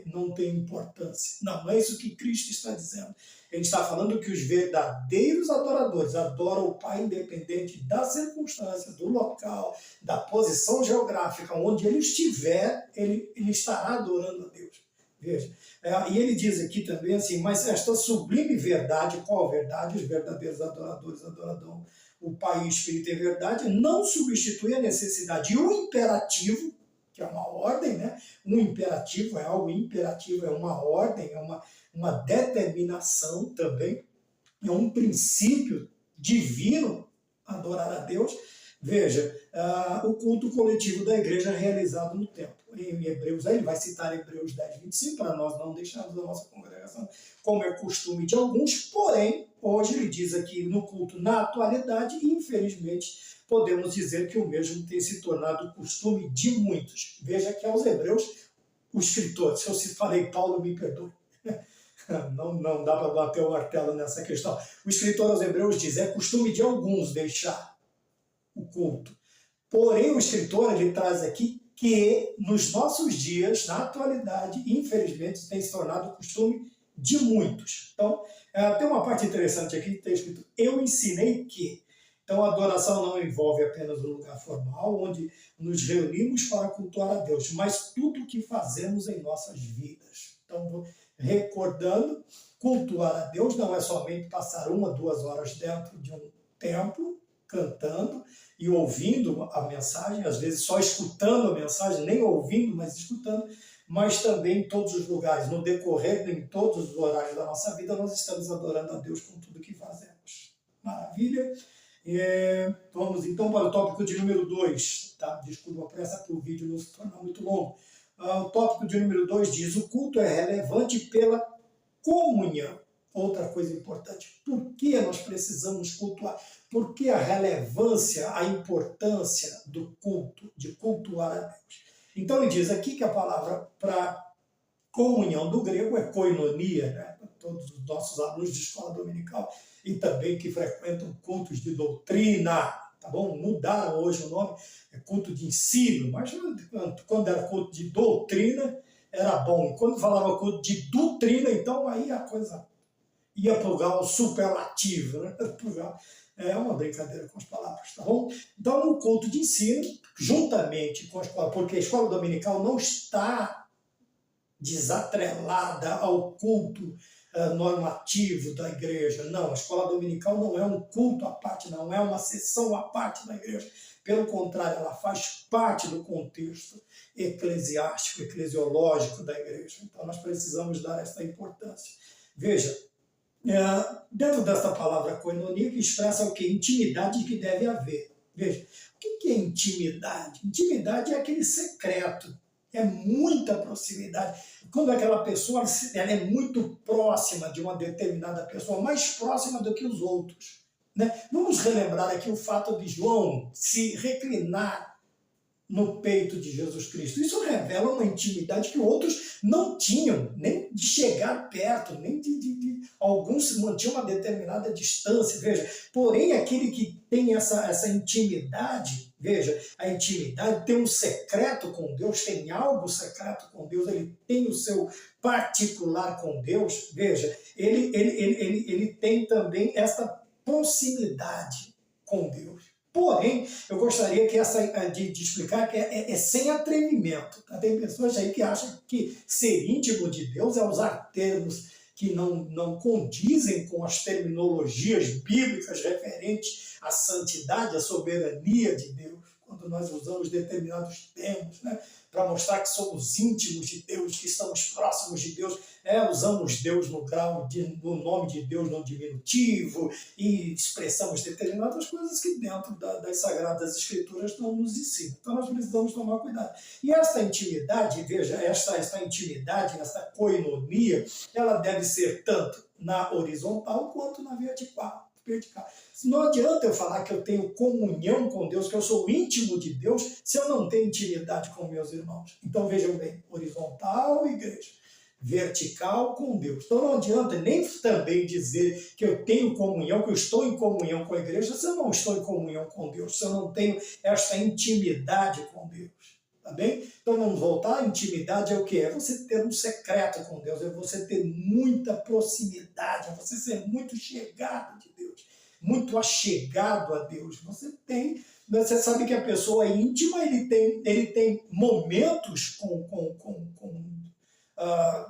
Não tem importância. Não é isso que Cristo está dizendo. Ele está falando que os verdadeiros adoradores adoram o Pai independente da circunstância, do local, da posição geográfica, onde ele estiver, ele estará adorando a Deus. Veja. E ele diz aqui também assim, mas esta sublime verdade, qual verdade? Os verdadeiros adoradores adorarão o Pai em espírito e verdade, não substitui a necessidade e o imperativo, que é uma ordem, né? Um imperativo é algo imperativo, é uma ordem, é uma determinação também, é um princípio divino, adorar a Deus. Veja, o culto coletivo da igreja é realizado no templo. Em Hebreus, ele vai citar Hebreus 10:25, para nós não deixarmos a nossa congregação, como é costume de alguns, porém, hoje ele diz aqui no culto na atualidade, e infelizmente podemos dizer que o mesmo tem se tornado costume de muitos. Veja que aos Hebreus, o escritor, se eu falei Paulo, me perdoe. Não dá para bater o martelo nessa questão. O escritor aos Hebreus diz, é costume de alguns deixar o culto. Porém, o escritor ele traz aqui que nos nossos dias, na atualidade, infelizmente, tem se tornado costume de muitos. Então, tem uma parte interessante aqui que está escrito, eu ensinei que. Então, a adoração não envolve apenas um lugar formal, onde nos reunimos para cultuar a Deus, mas tudo o que fazemos em nossas vidas. Então, recordando, cultuar a Deus não é somente passar 1 a 2 horas dentro de um templo, cantando e ouvindo a mensagem, às vezes só escutando a mensagem, nem ouvindo, mas escutando, mas também em todos os lugares, no decorrer, em todos os horários da nossa vida, nós estamos adorando a Deus com tudo que fazemos. Maravilha? Vamos então para o tópico de número 2. Tá? Desculpa a pressa para o vídeo não se tornar muito longo. O tópico de número 2 diz, o culto é relevante pela comunhão. Outra coisa importante, por que nós precisamos cultuar? Por que a relevância, a importância do culto, de cultuar a Deus? Então ele diz aqui que a palavra para comunhão do grego é koinonia, né? Todos os nossos alunos de escola dominical e também que frequentam cultos de doutrina, tá bom? Mudaram hoje o nome, é culto de ensino, mas quando era culto de doutrina, era bom. Quando falava culto de doutrina, então aí a coisa ia para o grau superlativo, né? É uma brincadeira com as palavras, tá bom? Então, no culto de ensino, juntamente com a escola, porque a escola dominical não está desatrelada ao culto normativo da igreja. Não, a escola dominical não é um culto à parte, não é uma sessão à parte da igreja. Pelo contrário, ela faz parte do contexto eclesiástico, eclesiológico da igreja. Então, nós precisamos dar essa importância. Veja, dentro dessa palavra koinonia, que expressa o que? Intimidade que deve haver. Veja, o que é intimidade? Intimidade é aquele secreto, é muita proximidade. Quando aquela pessoa ela é muito próxima de uma determinada pessoa, mais próxima do que os outros. Né? Vamos relembrar aqui o fato de João se reclinar no peito de Jesus Cristo. Isso revela uma intimidade que outros não tinham, nem de chegar perto, nem alguns mantinham uma determinada distância. Veja, porém, aquele que tem essa intimidade, veja, a intimidade tem um secreto com Deus, tem algo secreto com Deus, ele tem o seu particular com Deus, veja, ele tem também essa proximidade com Deus. Porém, eu gostaria de explicar que é sem atrevimento. Tá? Tem pessoas aí que acham que ser íntimo de Deus é usar termos que não condizem com as terminologias bíblicas referentes à santidade, à soberania de Deus, quando nós usamos determinados termos, né, para mostrar que somos íntimos de Deus, que estamos próximos de Deus, usamos Deus no nome de Deus no diminutivo e expressamos determinadas coisas que dentro das Sagradas Escrituras não nos ensinam. Então nós precisamos tomar cuidado. E essa intimidade, veja, essa intimidade, essa koinonia, ela deve ser tanto na horizontal quanto na vertical. Não adianta eu falar que eu tenho comunhão com Deus, que eu sou íntimo de Deus, se eu não tenho intimidade com meus irmãos. Então vejam bem, horizontal, igreja, vertical com Deus. Então não adianta nem também dizer que eu tenho comunhão, que eu estou em comunhão com a igreja, se eu não estou em comunhão com Deus, se eu não tenho essa intimidade com Deus. Tá bem? Então vamos voltar. A intimidade é o que? É você ter um secreto com Deus, é você ter muita proximidade, é você ser muito chegado de Deus, muito achegado a Deus. Você sabe que a pessoa é íntima, ele tem momentos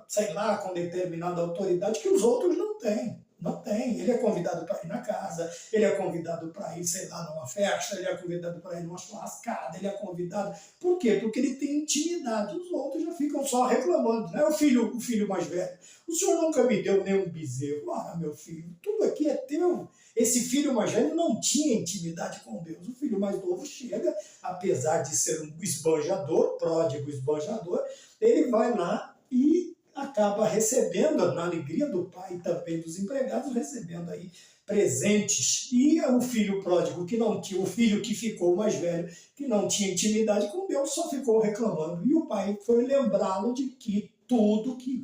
sei lá, com determinada autoridade que os outros não têm. Não tem. Ele é convidado para ir na casa, ele é convidado para ir, sei lá, numa festa, ele é convidado para ir numa churrascada, ele é convidado... Por quê? Porque ele tem intimidade. Os outros já ficam só reclamando, né? O filho mais velho. O senhor nunca me deu nenhum bezerro. Ah, meu filho, tudo aqui é teu. Esse filho mais velho não tinha intimidade com Deus. O filho mais novo chega, apesar de ser um esbanjador, pródigo esbanjador, ele vai lá e acaba recebendo, na alegria do pai e também dos empregados, recebendo aí presentes. E o filho pródigo que não tinha, o filho que ficou mais velho, que não tinha intimidade com Deus, só ficou reclamando. E o pai foi lembrá-lo de que tudo que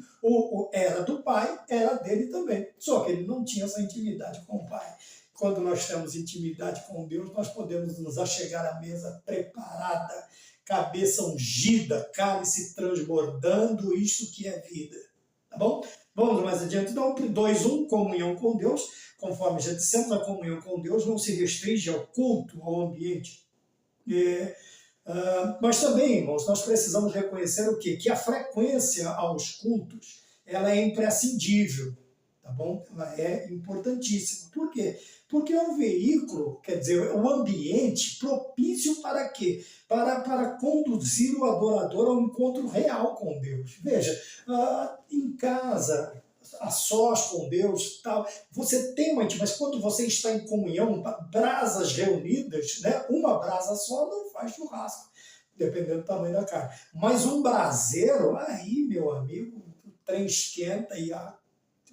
era do pai era dele também. Só que ele não tinha essa intimidade com o pai. Quando nós temos intimidade com Deus, nós podemos nos achegar à mesa preparada, cabeça ungida, cálice transbordando, isto que é vida. Tá bom? Vamos mais adiante. Então, 2.1, comunhão com Deus. Conforme já dissemos, a comunhão com Deus não se restringe ao culto, ao ambiente. Mas também, irmãos, nós precisamos reconhecer o quê? Que a frequência aos cultos ela é imprescindível. Tá bom? Ela é importantíssima. Por quê? Porque é um veículo, quer dizer, um ambiente propício para quê? Para conduzir o adorador ao encontro real com Deus. Veja, em casa, a sós com Deus, tal, você tem uma intimidade, mas quando você está em comunhão, brasas reunidas, né? Uma brasa só não faz churrasco, dependendo do tamanho da carne. Mas um braseiro, aí, meu amigo, o trem esquenta e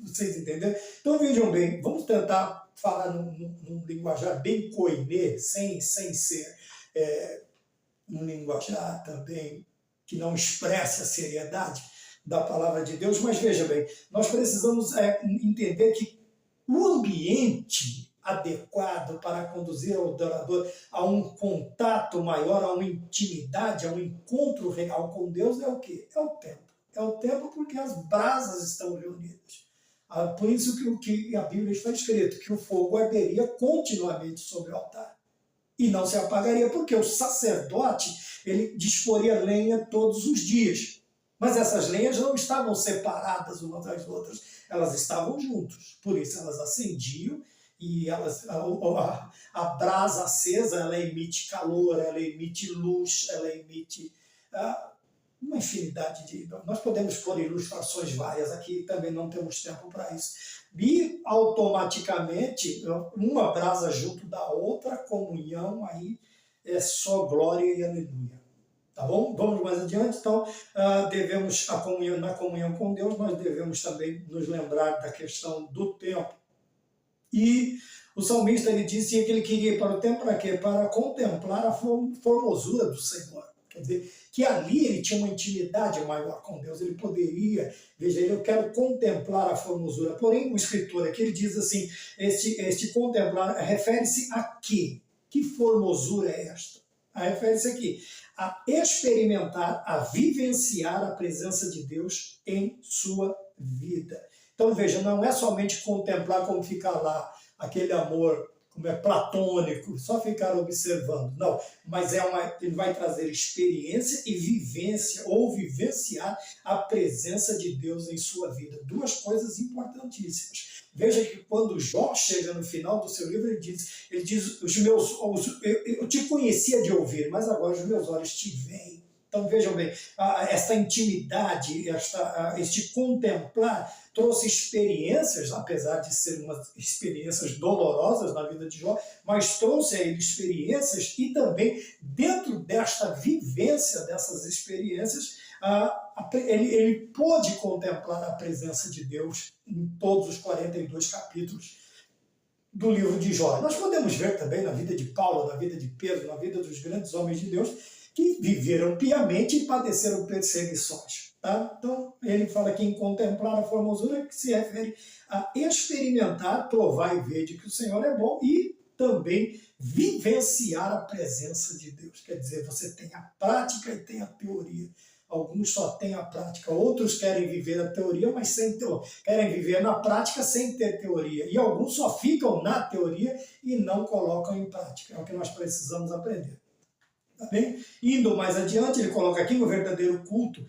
vocês entenderam? Então vejam bem, vamos tentar falar num linguajar bem koiné, sem ser um linguajar também que não expresse a seriedade da palavra de Deus, mas veja bem, nós precisamos entender que o ambiente adequado para conduzir o adorador a um contato maior, a uma intimidade, a um encontro real com Deus é o quê? É o templo. É o templo porque as brasas estão reunidas. Por isso que a Bíblia está escrito, que o fogo arderia continuamente sobre o altar. E não se apagaria, porque o sacerdote ele disporia lenha todos os dias. Mas essas lenhas não estavam separadas umas das outras, elas estavam juntas. Por isso elas acendiam e a brasa acesa ela emite calor, ela emite luz, ela emite uma infinidade de... Nós podemos pôr ilustrações várias aqui, também não temos tempo para isso. E automaticamente, uma brasa junto da outra, comunhão, aí é só glória e aleluia. Tá bom? Vamos mais adiante. Então, devemos na comunhão com Deus, nós devemos também nos lembrar da questão do templo. E o salmista ele disse que ele queria ir para o templo para quê? Para contemplar a formosura do Senhor. Quer dizer, que ali ele tinha uma intimidade maior com Deus, ele poderia, veja, eu quero contemplar a formosura. Porém, o escritor aqui ele diz assim, este contemplar refere-se a quê? Que formosura é esta? Refere-se aqui a experimentar, a vivenciar a presença de Deus em sua vida. Então, veja, não é somente contemplar como ficar lá, aquele amor como é platônico, só ficar observando. Não, mas ele vai trazer experiência e vivência, ou vivenciar a presença de Deus em sua vida. Duas coisas importantíssimas. Veja que quando Jó chega no final do seu livro, ele diz eu te conhecia de ouvir, mas agora os meus olhos te veem. Então vejam bem, esta intimidade, este contemplar trouxe experiências, apesar de serem umas experiências dolorosas na vida de Jó, mas trouxe a ele experiências e também dentro desta vivência dessas experiências, ele pôde contemplar a presença de Deus em todos os 42 capítulos do livro de Jó. Nós podemos ver também na vida de Paulo, na vida de Pedro, na vida dos grandes homens de Deus, que viveram piamente e padeceram perseguições. Tá? Então, ele fala aqui em contemplar a formosura, que se refere a experimentar, provar e ver de que o Senhor é bom e também vivenciar a presença de Deus. Quer dizer, você tem a prática e tem a teoria. Alguns só têm a prática, outros querem viver a teoria, mas sem teoria. Querem viver na prática sem ter teoria. E alguns só ficam na teoria e não colocam em prática. É o que nós precisamos aprender. Tá bem? Indo mais adiante, ele coloca aqui que o verdadeiro culto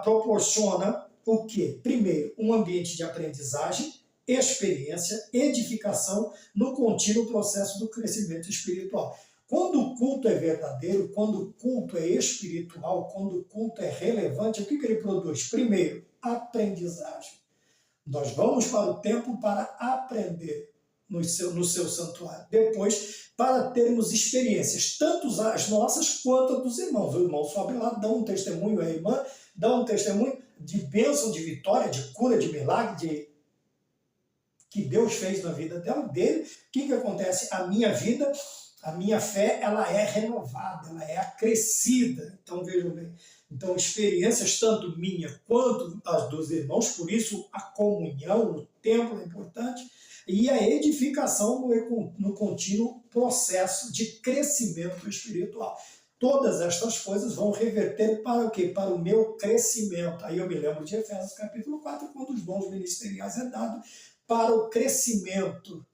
proporciona o quê? Primeiro, um ambiente de aprendizagem, experiência, edificação no contínuo processo do crescimento espiritual. Quando o culto é verdadeiro, quando o culto é espiritual, quando o culto é relevante, o que ele produz? Primeiro, aprendizagem. Nós vamos para o templo para aprender no seu santuário. Depois, para termos experiências, tanto as nossas quanto as dos irmãos. O irmão sobe lá, dá um testemunho, a irmã dá um testemunho de bênção, de vitória, de cura, de milagre, que Deus fez na vida dele. O que acontece? A minha vida, a minha fé, ela é renovada, ela é acrescida. Então, vejam bem. Então, experiências tanto minha quanto as dos irmãos, por isso a comunhão, o templo é importante, e a edificação no contínuo processo de crescimento espiritual. Todas estas coisas vão reverter para o quê? Para o meu crescimento. Aí eu me lembro de Efésios capítulo 4, quando os dons ministeriais é dado para o crescimento,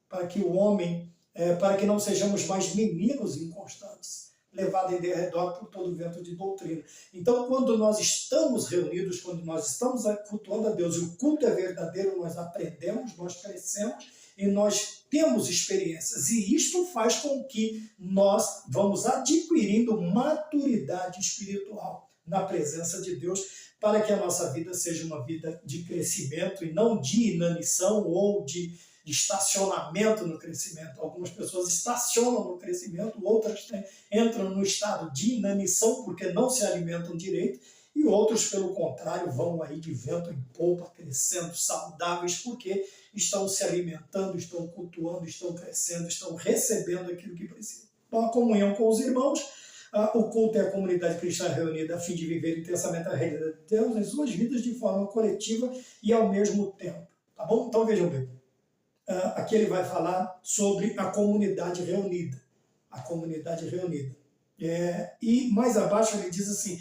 para que o homem, para que não sejamos mais meninos inconstantes, levados em derredor por todo o vento de doutrina. Então, quando nós estamos reunidos, quando nós estamos cultuando a Deus, e o culto é verdadeiro, nós aprendemos, nós crescemos e nós temos experiências. E isto faz com que nós vamos adquirindo maturidade espiritual na presença de Deus, para que a nossa vida seja uma vida de crescimento e não de inanição ou de estacionamento no crescimento. Algumas pessoas estacionam no crescimento, outras entram no estado de inanição porque não se alimentam direito, e outros, pelo contrário, vão aí de vento em popa, crescendo, saudáveis, porque estão se alimentando, estão cultuando, estão crescendo, estão recebendo aquilo que precisam. Então, a comunhão com os irmãos, o culto é a comunidade cristã reunida a fim de viver intensamente a realidade de Deus em suas vidas de forma coletiva e ao mesmo tempo. Tá bom? Então, vejam bem. aqui ele vai falar sobre a comunidade reunida. A comunidade reunida. E mais abaixo ele diz assim,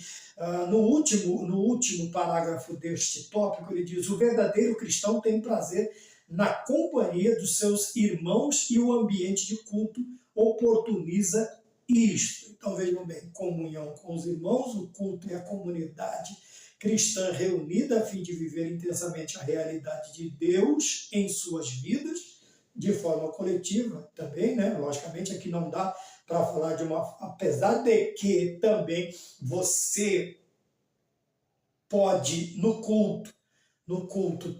no último parágrafo deste tópico, ele diz: o verdadeiro cristão tem prazer na companhia dos seus irmãos e o ambiente de culto oportuniza isto. Então vejam bem, comunhão com os irmãos, o culto é a comunidade cristã reunida a fim de viver intensamente a realidade de Deus em suas vidas, de forma coletiva também, né? Logicamente aqui não dá para falar de uma... Apesar de que também você pode, no culto,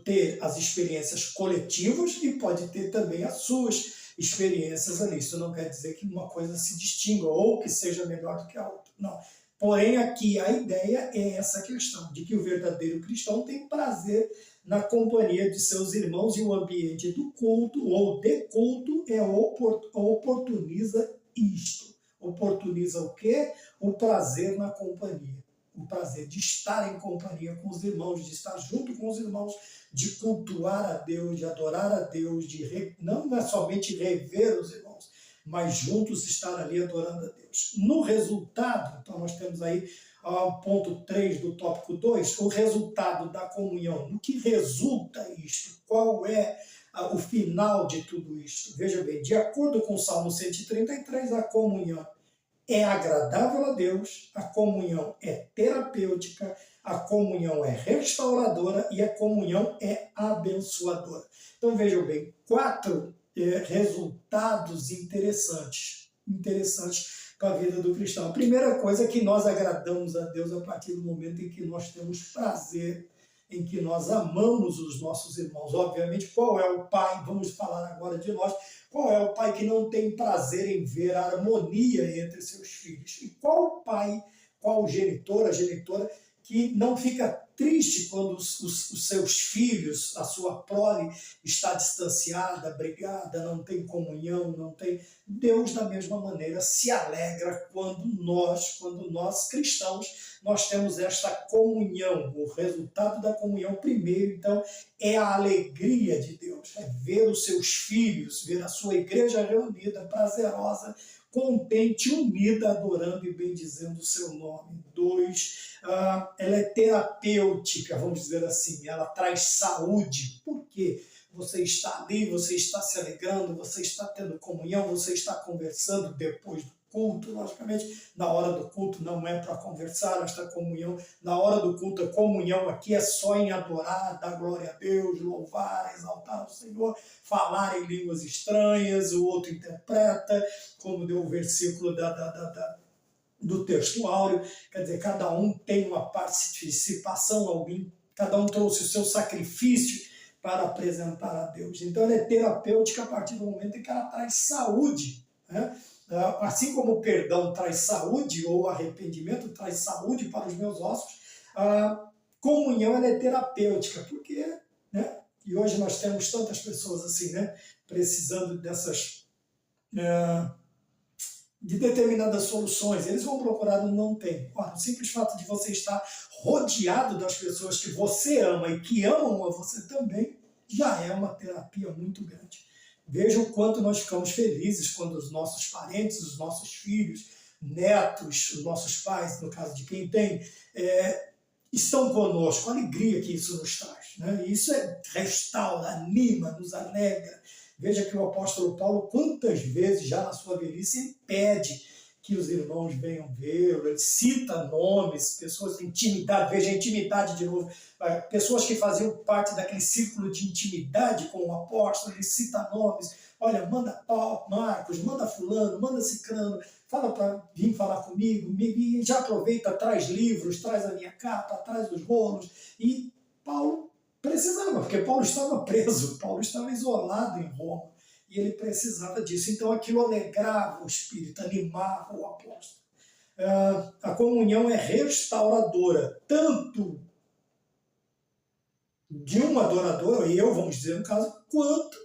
ter as experiências coletivas e pode ter também as suas experiências ali. Isso não quer dizer que uma coisa se distinga ou que seja melhor do que a outra. Não. Porém, aqui a ideia é essa questão, de que o verdadeiro cristão tem prazer na companhia de seus irmãos e o ambiente do culto ou de culto oportuniza isto. Oportuniza o quê? O prazer na companhia. O prazer de estar em companhia com os irmãos, de estar junto com os irmãos, de cultuar a Deus, de adorar a Deus, não é somente rever os irmãos, mas juntos estar ali adorando a Deus. No resultado, então nós temos aí ponto 3 do tópico 2, o resultado da comunhão. No que resulta isto? Qual é o final de tudo isto? Veja bem, de acordo com o Salmo 133, a comunhão é agradável a Deus, a comunhão é terapêutica, a comunhão é restauradora e a comunhão é abençoadora. Então vejam bem, 4 resultados interessantes para a vida do cristão. A primeira coisa é que nós agradamos a Deus a partir do momento em que nós temos prazer, em que nós amamos os nossos irmãos. Obviamente, qual é o pai, vamos falar agora de nós, qual é o pai que não tem prazer em ver a harmonia entre seus filhos? E qual pai, qual genitor, a genitora, que não fica triste quando os seus filhos, a sua prole, está distanciada, brigada, não tem comunhão, não tem... Deus, da mesma maneira, se alegra quando nós cristãos, nós temos esta comunhão. O resultado da comunhão, primeiro, então, é a alegria de Deus, é ver os seus filhos, ver a sua igreja reunida, prazerosa, contente, unida, adorando e bendizendo o seu nome. 2, ela é terapêutica, vamos dizer assim, ela traz saúde. Por quê? Você está ali, você está se alegrando, você está tendo comunhão, você está conversando depois do culto, logicamente, na hora do culto não é para conversar, esta comunhão, na hora do culto, a comunhão aqui é só em adorar, dar glória a Deus, louvar, exaltar o Senhor, falar em línguas estranhas, o outro interpreta, como deu o versículo do texto áureo, quer dizer, cada um tem uma participação, cada um trouxe o seu sacrifício para apresentar a Deus. Então ela é terapêutica a partir do momento em que ela traz saúde, né? Assim como o perdão traz saúde, ou o arrependimento traz saúde para os meus ossos, a comunhão ela é terapêutica, porque, né? E hoje nós temos tantas pessoas assim, né? Precisando de determinadas soluções, eles vão procurar e não tem. Ora, o simples fato de você estar rodeado das pessoas que você ama e que amam a você também, já é uma terapia muito grande. Veja o quanto nós ficamos felizes quando os nossos parentes, os nossos filhos, netos, os nossos pais, no caso de quem tem, estão conosco, a alegria que isso nos traz, né? Isso restaura, anima, nos alegra. Veja que o apóstolo Paulo, quantas vezes já na sua velhice, ele pede que os irmãos venham vê-lo, ele cita nomes, pessoas de intimidade, veja a intimidade de novo, pessoas que faziam parte daquele círculo de intimidade com o apóstolo, ele cita nomes, olha, manda Paulo, Marcos, manda fulano, manda cicrano, fala para vir falar comigo, e já aproveita, traz livros, traz a minha capa, traz os rolos, e Paulo precisava, porque Paulo estava preso, Paulo estava isolado em Roma, e ele precisava disso. Então aquilo alegrava o espírito, animava o apóstolo. A comunhão é restauradora, tanto de um adorador, eu, vamos dizer no caso, quanto,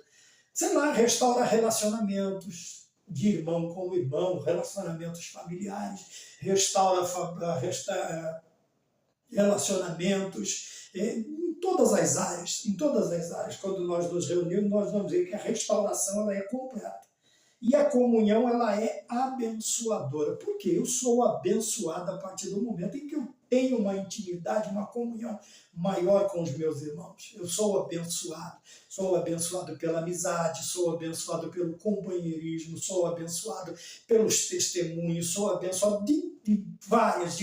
sei lá, restaura relacionamentos de irmão com irmão, relacionamentos familiares, restaura relacionamentos, em todas as áreas, quando nós nos reunimos, nós vamos ver que a restauração ela é completa. E a comunhão ela é abençoadora. Por quê? Eu sou abençoado a partir do momento em que eu tenho uma intimidade, uma comunhão maior com os meus irmãos. Eu sou abençoado pela amizade, sou abençoado pelo companheirismo, sou abençoado pelos testemunhos, sou abençoado de várias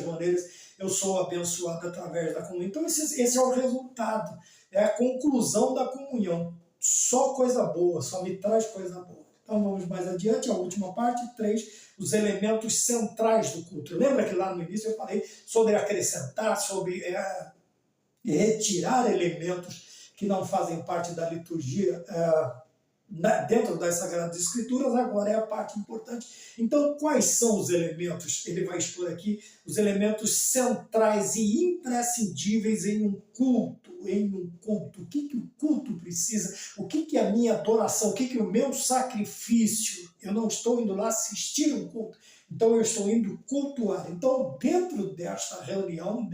maneiras. Eu sou abençoado através da comunhão. Então esse é o resultado, é a conclusão da comunhão. Só coisa boa, só me traz coisa boa. Então vamos mais adiante, a última parte, 3, os elementos centrais do culto. Lembra que lá no início eu falei sobre acrescentar, sobre retirar elementos que não fazem parte da liturgia dentro das Sagradas Escrituras? Agora é a parte importante. Então, quais são os elementos? Ele vai expor aqui os elementos centrais e imprescindíveis em um culto. O que o culto precisa? O que a minha adoração? O que o meu sacrifício? Eu não estou indo lá assistir um culto, então eu estou indo cultuar. Então, dentro desta reunião,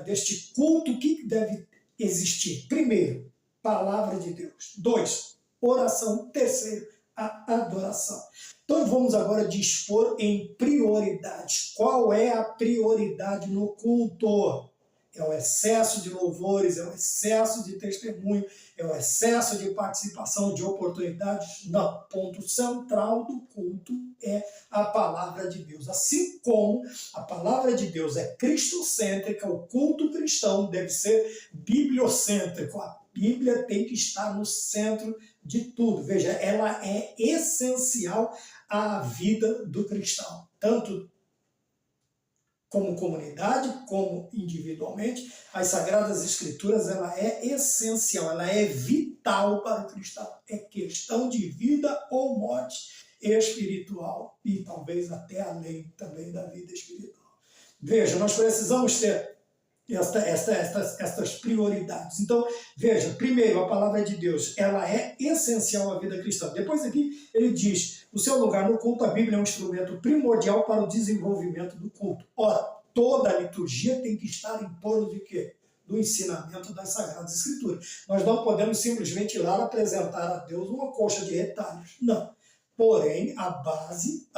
deste culto, o que deve existir? Primeiro, palavra de Deus. 2, oração. 3, a adoração. Então vamos agora dispor em prioridades. Qual é a prioridade no culto? É o excesso de louvores, é o excesso de testemunho, é o excesso de participação, de oportunidades? Não. Ponto central do culto é a palavra de Deus. Assim como a palavra de Deus é cristocêntrica, o culto cristão deve ser bibliocêntrico. A Bíblia tem que estar no centro de tudo. Veja, ela é essencial à vida do cristão, tanto como comunidade, como individualmente. As Sagradas Escrituras, ela é essencial, ela é vital para o cristão. É questão de vida ou morte espiritual e talvez até além também da vida espiritual. Veja, nós precisamos ter estas prioridades. Então, veja, primeiro, a palavra de Deus, ela é essencial à vida cristã. Depois aqui, ele diz, o seu lugar no culto, a Bíblia é um instrumento primordial para o desenvolvimento do culto. Ora, toda a liturgia tem que estar em torno de quê? Do ensinamento das Sagradas Escrituras. Nós não podemos simplesmente ir lá apresentar a Deus uma coxa de retalhos. Não. Porém, a base,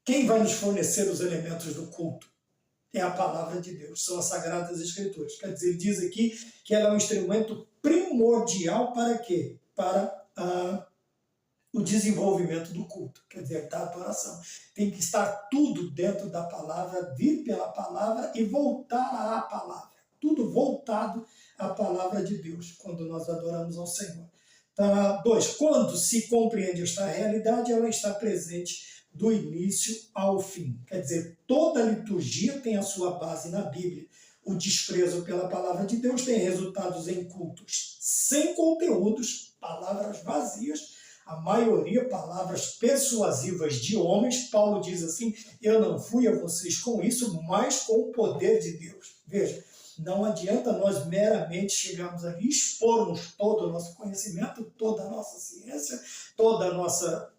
quem vai nos fornecer os elementos do culto é a palavra de Deus, são as Sagradas Escrituras. Quer dizer, ele diz aqui que ela é um instrumento primordial para quê? Para o desenvolvimento do culto, quer dizer, da adoração. Tem que estar tudo dentro da palavra, vir pela palavra e voltar à palavra. Tudo voltado à palavra de Deus, quando nós adoramos ao Senhor. 2, quando se compreende esta realidade, ela está presente do início ao fim. Quer dizer, toda a liturgia tem a sua base na Bíblia. O desprezo pela palavra de Deus tem resultados em cultos sem conteúdos, palavras vazias, a maioria palavras persuasivas de homens. Paulo diz assim, eu não fui a vocês com isso, mas com o poder de Deus. Veja, não adianta nós meramente chegarmos ali e expormos todo o nosso conhecimento, toda a nossa ciência, toda a nossa,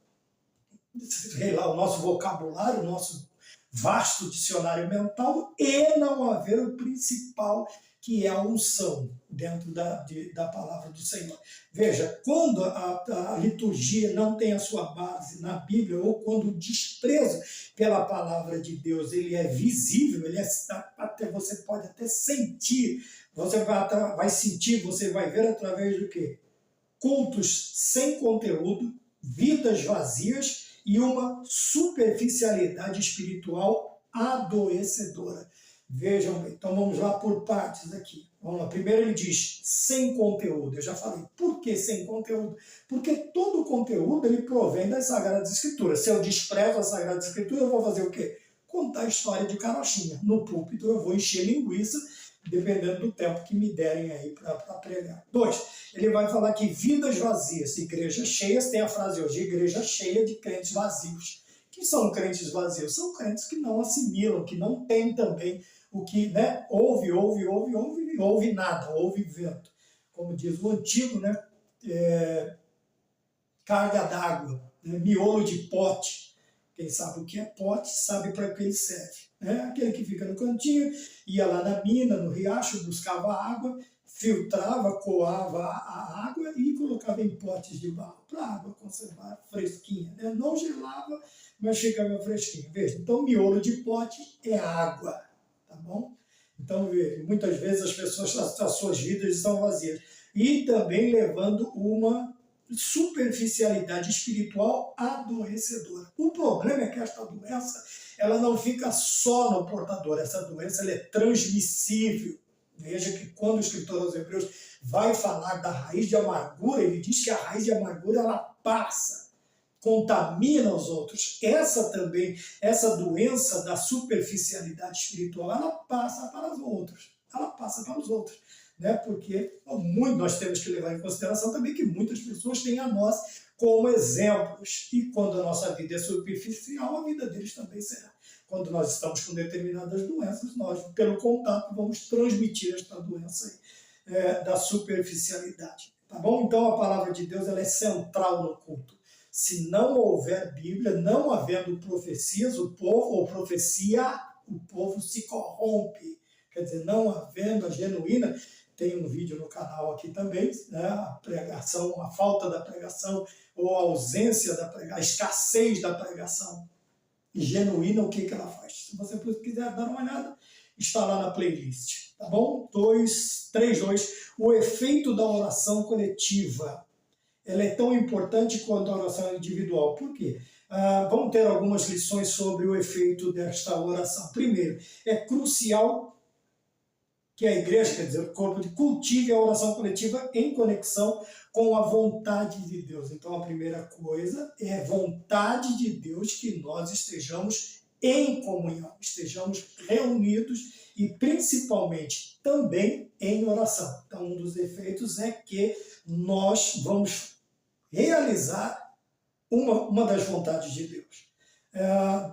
sei lá, o nosso vocabulário, o nosso vasto dicionário mental e não haver o principal, que é a unção dentro da palavra do Senhor. Veja, quando a liturgia não tem a sua base na Bíblia, ou quando o desprezo pela palavra de Deus ele é visível, você pode até sentir, você vai sentir, você vai ver através do quê? Cultos sem conteúdo, vidas vazias, e uma superficialidade espiritual adoecedora. Vejam bem, então vamos lá por partes aqui. Vamos lá. Primeiro ele diz, sem conteúdo. Eu já falei, por que sem conteúdo? Porque todo o conteúdo ele provém das Sagradas Escrituras. Se eu desprezo as Sagradas Escrituras, eu vou fazer o quê? Contar a história de carochinha. No púlpito eu vou encher linguiça, dependendo do tempo que me derem aí para pregar. 2, ele vai falar que vidas vazias, igrejas cheias, tem a frase hoje, igreja cheia de crentes vazios. Que são crentes vazios? São crentes que não assimilam, que não têm também o que, né, ouve nada, ouve vento. Como diz o antigo, né, carga d'água, né, miolo de pote. Quem sabe o que é pote, sabe para que ele serve. Né? Aquele que fica no cantinho, ia lá na mina, no riacho, buscava água, filtrava, coava a água e colocava em potes de barro para a água conservar fresquinha. Né? Não gelava, mas ficava fresquinha. Veja, então miolo de pote é água, tá bom? Então, veja, muitas vezes as pessoas, as suas vidas estão vazias. E também levando uma superficialidade espiritual adoecedora. O problema é que esta doença, ela não fica só no portador, essa doença ela é transmissível. Veja que quando o escritor aos Hebreus vai falar da raiz de amargura, ele diz que a raiz de amargura ela passa, contamina os outros. Essa doença da superficialidade espiritual, ela passa para os outros. Ela passa para os outros. Né? Porque nós temos que levar em consideração também que muitas pessoas têm a nós como exemplos. E quando a nossa vida é superficial, a vida deles também será. Quando nós estamos com determinadas doenças, nós, pelo contato, vamos transmitir esta doença aí, da superficialidade. Tá bom? Então, a palavra de Deus ela é central no culto. Se não houver Bíblia, não havendo profecias, o povo se corrompe. Quer dizer, não havendo a genuína... Tem um vídeo no canal aqui também, né? A pregação, a falta da pregação, ou a ausência da pregação, a escassez da pregação genuína, o que ela faz. Se você quiser dar uma olhada, está lá na playlist, tá bom? 3.2, o efeito da oração coletiva. Ela é tão importante quanto a oração individual. Por quê? Vamos ter algumas lições sobre o efeito desta oração. Primeiro, é crucial que a igreja, quer dizer, o corpo, cultive a oração coletiva em conexão com a vontade de Deus. Então, a primeira coisa é vontade de Deus que nós estejamos em comunhão, estejamos reunidos e, principalmente, também em oração. Então, um dos efeitos é que nós vamos realizar uma das vontades de Deus.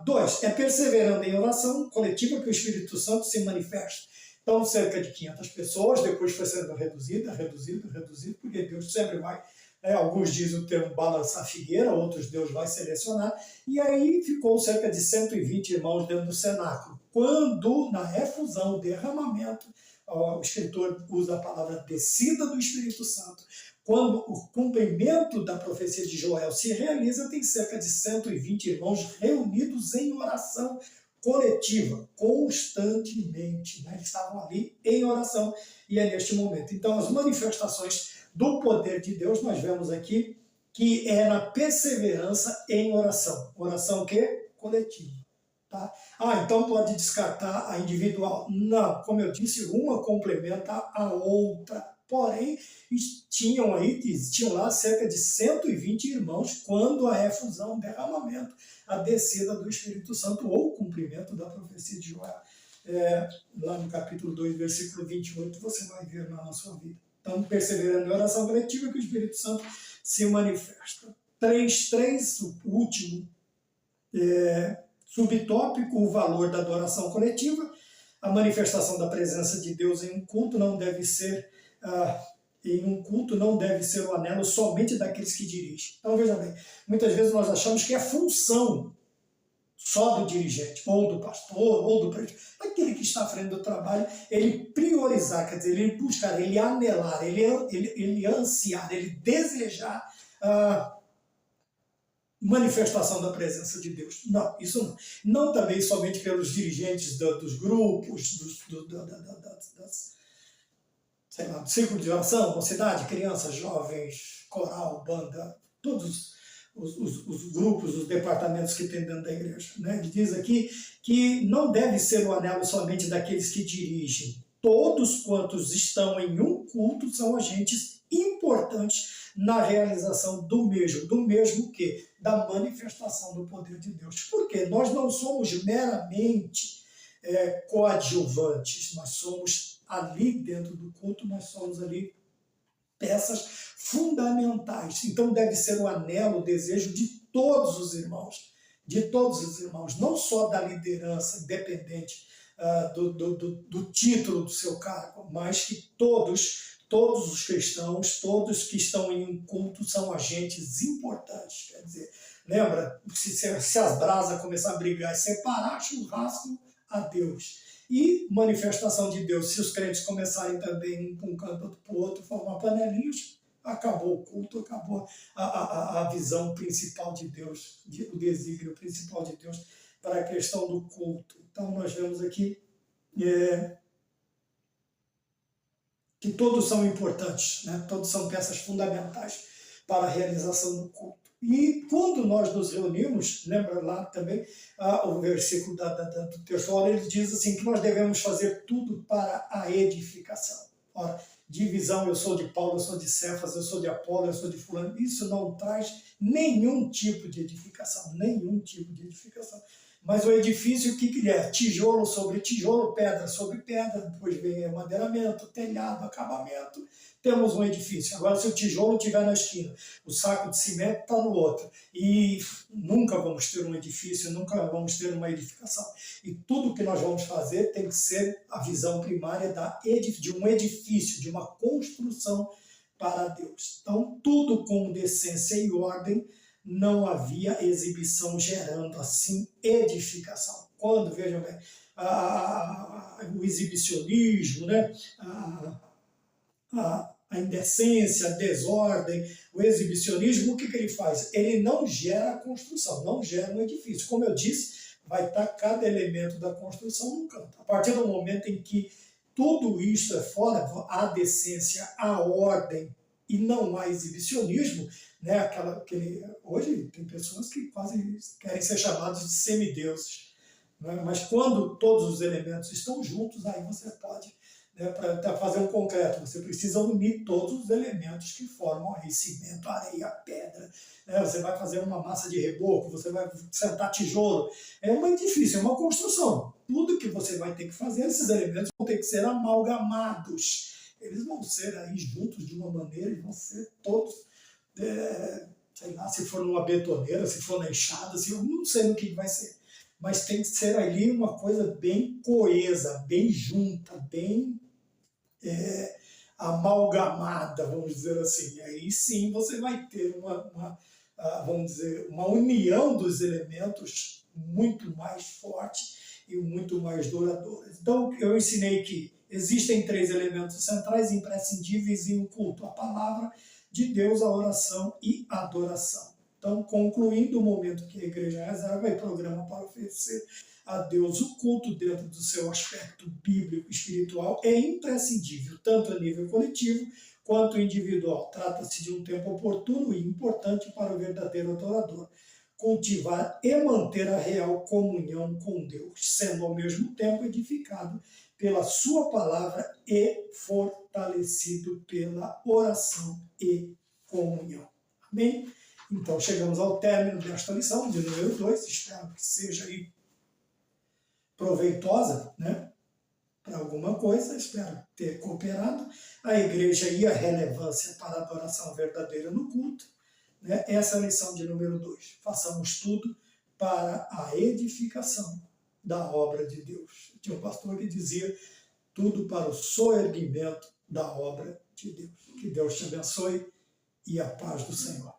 2, é perseverando em oração coletiva que o Espírito Santo se manifesta. Então, cerca de 500 pessoas, depois foi sendo reduzido, porque Deus sempre vai, alguns dizem o termo balançar a figueira, outros Deus vai selecionar, e aí ficou cerca de 120 irmãos dentro do cenáculo. Quando, na efusão, o derramamento, o escritor usa a palavra descida do Espírito Santo, quando o cumprimento da profecia de Joel se realiza, tem cerca de 120 irmãos reunidos em oração coletiva, constantemente. Né? Eles estavam ali em oração e é neste momento. Então, as manifestações do poder de Deus, nós vemos aqui que é na perseverança em oração. Oração o quê? Coletiva. Tá? Então pode descartar a individual. Não, como eu disse, uma complementa a outra. Porém, tinham lá cerca de 120 irmãos quando a efusão, o derramamento, a descida do Espírito Santo ou o cumprimento da profecia de Joel. Lá no capítulo 2, versículo 28, você vai ver na sua vida. Então, perseverando em oração coletiva que o Espírito Santo se manifesta. 3, o último subtópico, o valor da adoração coletiva. A manifestação da presença de Deus em um culto não deve ser o anelo somente daqueles que dirigem. Então, veja bem, muitas vezes nós achamos que é função só do dirigente, ou do pastor, ou do presbítero, aquele que está à frente do trabalho, ele priorizar, quer dizer, ele buscar, ele anelar, ele ansiar, ele desejar a manifestação da presença de Deus. Não, isso não. Não também somente pelos dirigentes dos grupos, do círculo de oração, mocidade, crianças, jovens, coral, banda, todos os grupos, os departamentos que tem dentro da igreja. Né? Ele diz aqui que não deve ser o anelo somente daqueles que dirigem. Todos quantos estão em um culto são agentes importantes na realização do mesmo que? Da manifestação do poder de Deus. Porque nós não somos meramente coadjuvantes, nós somos ali dentro do culto, nós somos ali peças fundamentais. Então deve ser o anelo, o desejo de todos os irmãos, não só da liderança independente do título do seu cargo, mas que todos os cristãos, todos que estão em um culto são agentes importantes. Quer dizer, Lembra? Se as brasas começarem a brigar e separar, churrasco a Deus. E manifestação de Deus, se os crentes começarem também um para um canto, outro para o outro, formar panelinhas, acabou o culto, acabou a visão principal de Deus, o desígnio principal de Deus para a questão do culto. Então nós vemos aqui que todos são importantes, né? Todos são peças fundamentais para a realização do culto. E quando nós nos reunimos, lembra lá também o versículo do texto, ele diz assim, que nós devemos fazer tudo para a edificação. Ora, divisão, eu sou de Paulo, eu sou de Cefas, eu sou de Apolo, eu sou de fulano, isso não traz nenhum tipo de edificação, nenhum tipo de edificação. Mas o edifício, o que ele é? Tijolo sobre tijolo, pedra sobre pedra, depois vem madeiramento, telhado, acabamento, temos um edifício. Agora, se o tijolo estiver na esquina, o saco de cimento está no outro, e nunca vamos ter um edifício, nunca vamos ter uma edificação. E tudo que nós vamos fazer tem que ser a visão primária de um edifício, de uma construção para Deus. Então, tudo com decência e ordem, não havia exibição gerando, assim, edificação. Quando, vejam bem, o exibicionismo, né? A indecência, a desordem, o exibicionismo, o que ele faz? Ele não gera a construção, não gera um edifício. Como eu disse, vai estar cada elemento da construção num canto. A partir do momento em que tudo isto é fora, a decência, a ordem, e não há exibicionismo, né? Hoje tem pessoas que quase querem ser chamados de semideuses, né? Mas quando todos os elementos estão juntos, aí você pode, né, para fazer um concreto, você precisa unir todos os elementos que formam aí cimento, areia, pedra, né? Você vai fazer uma massa de reboco, você vai sentar tijolo, é um edifício, é uma construção. Tudo que você vai ter que fazer, esses elementos vão ter que ser amalgamados. Eles vão ser aí juntos de uma maneira, e vão ser todos, sei lá, se for numa betoneira, se for na enxada, eu não sei no que vai ser. Mas tem que ser ali uma coisa bem coesa, bem junta, bem amalgamada, vamos dizer assim. Aí sim você vai ter vamos dizer, uma união dos elementos muito mais forte e muito mais duradoura. Então eu ensinei que existem 3 elementos centrais imprescindíveis em um culto: a palavra de Deus, a oração e a adoração. Então, concluindo o momento que a igreja reserva e programa para oferecer a Deus o culto dentro do seu aspecto bíblico espiritual é imprescindível, tanto a nível coletivo quanto individual. Trata-se de um tempo oportuno e importante para o verdadeiro adorador cultivar e manter a real comunhão com Deus, sendo ao mesmo tempo edificado pela sua palavra e fortalecido pela oração e comunhão. Amém? Então, chegamos ao término desta lição, de número 2, espero que seja aí proveitosa, né, para alguma coisa, espero ter cooperado. A igreja e a relevância para a adoração verdadeira no culto, né, essa é a lição de número 2. Façamos tudo para a edificação da obra de Deus. Tinha um pastor que dizia, tudo para o soerguimento da obra de Deus. Que Deus te abençoe e a paz do Senhor.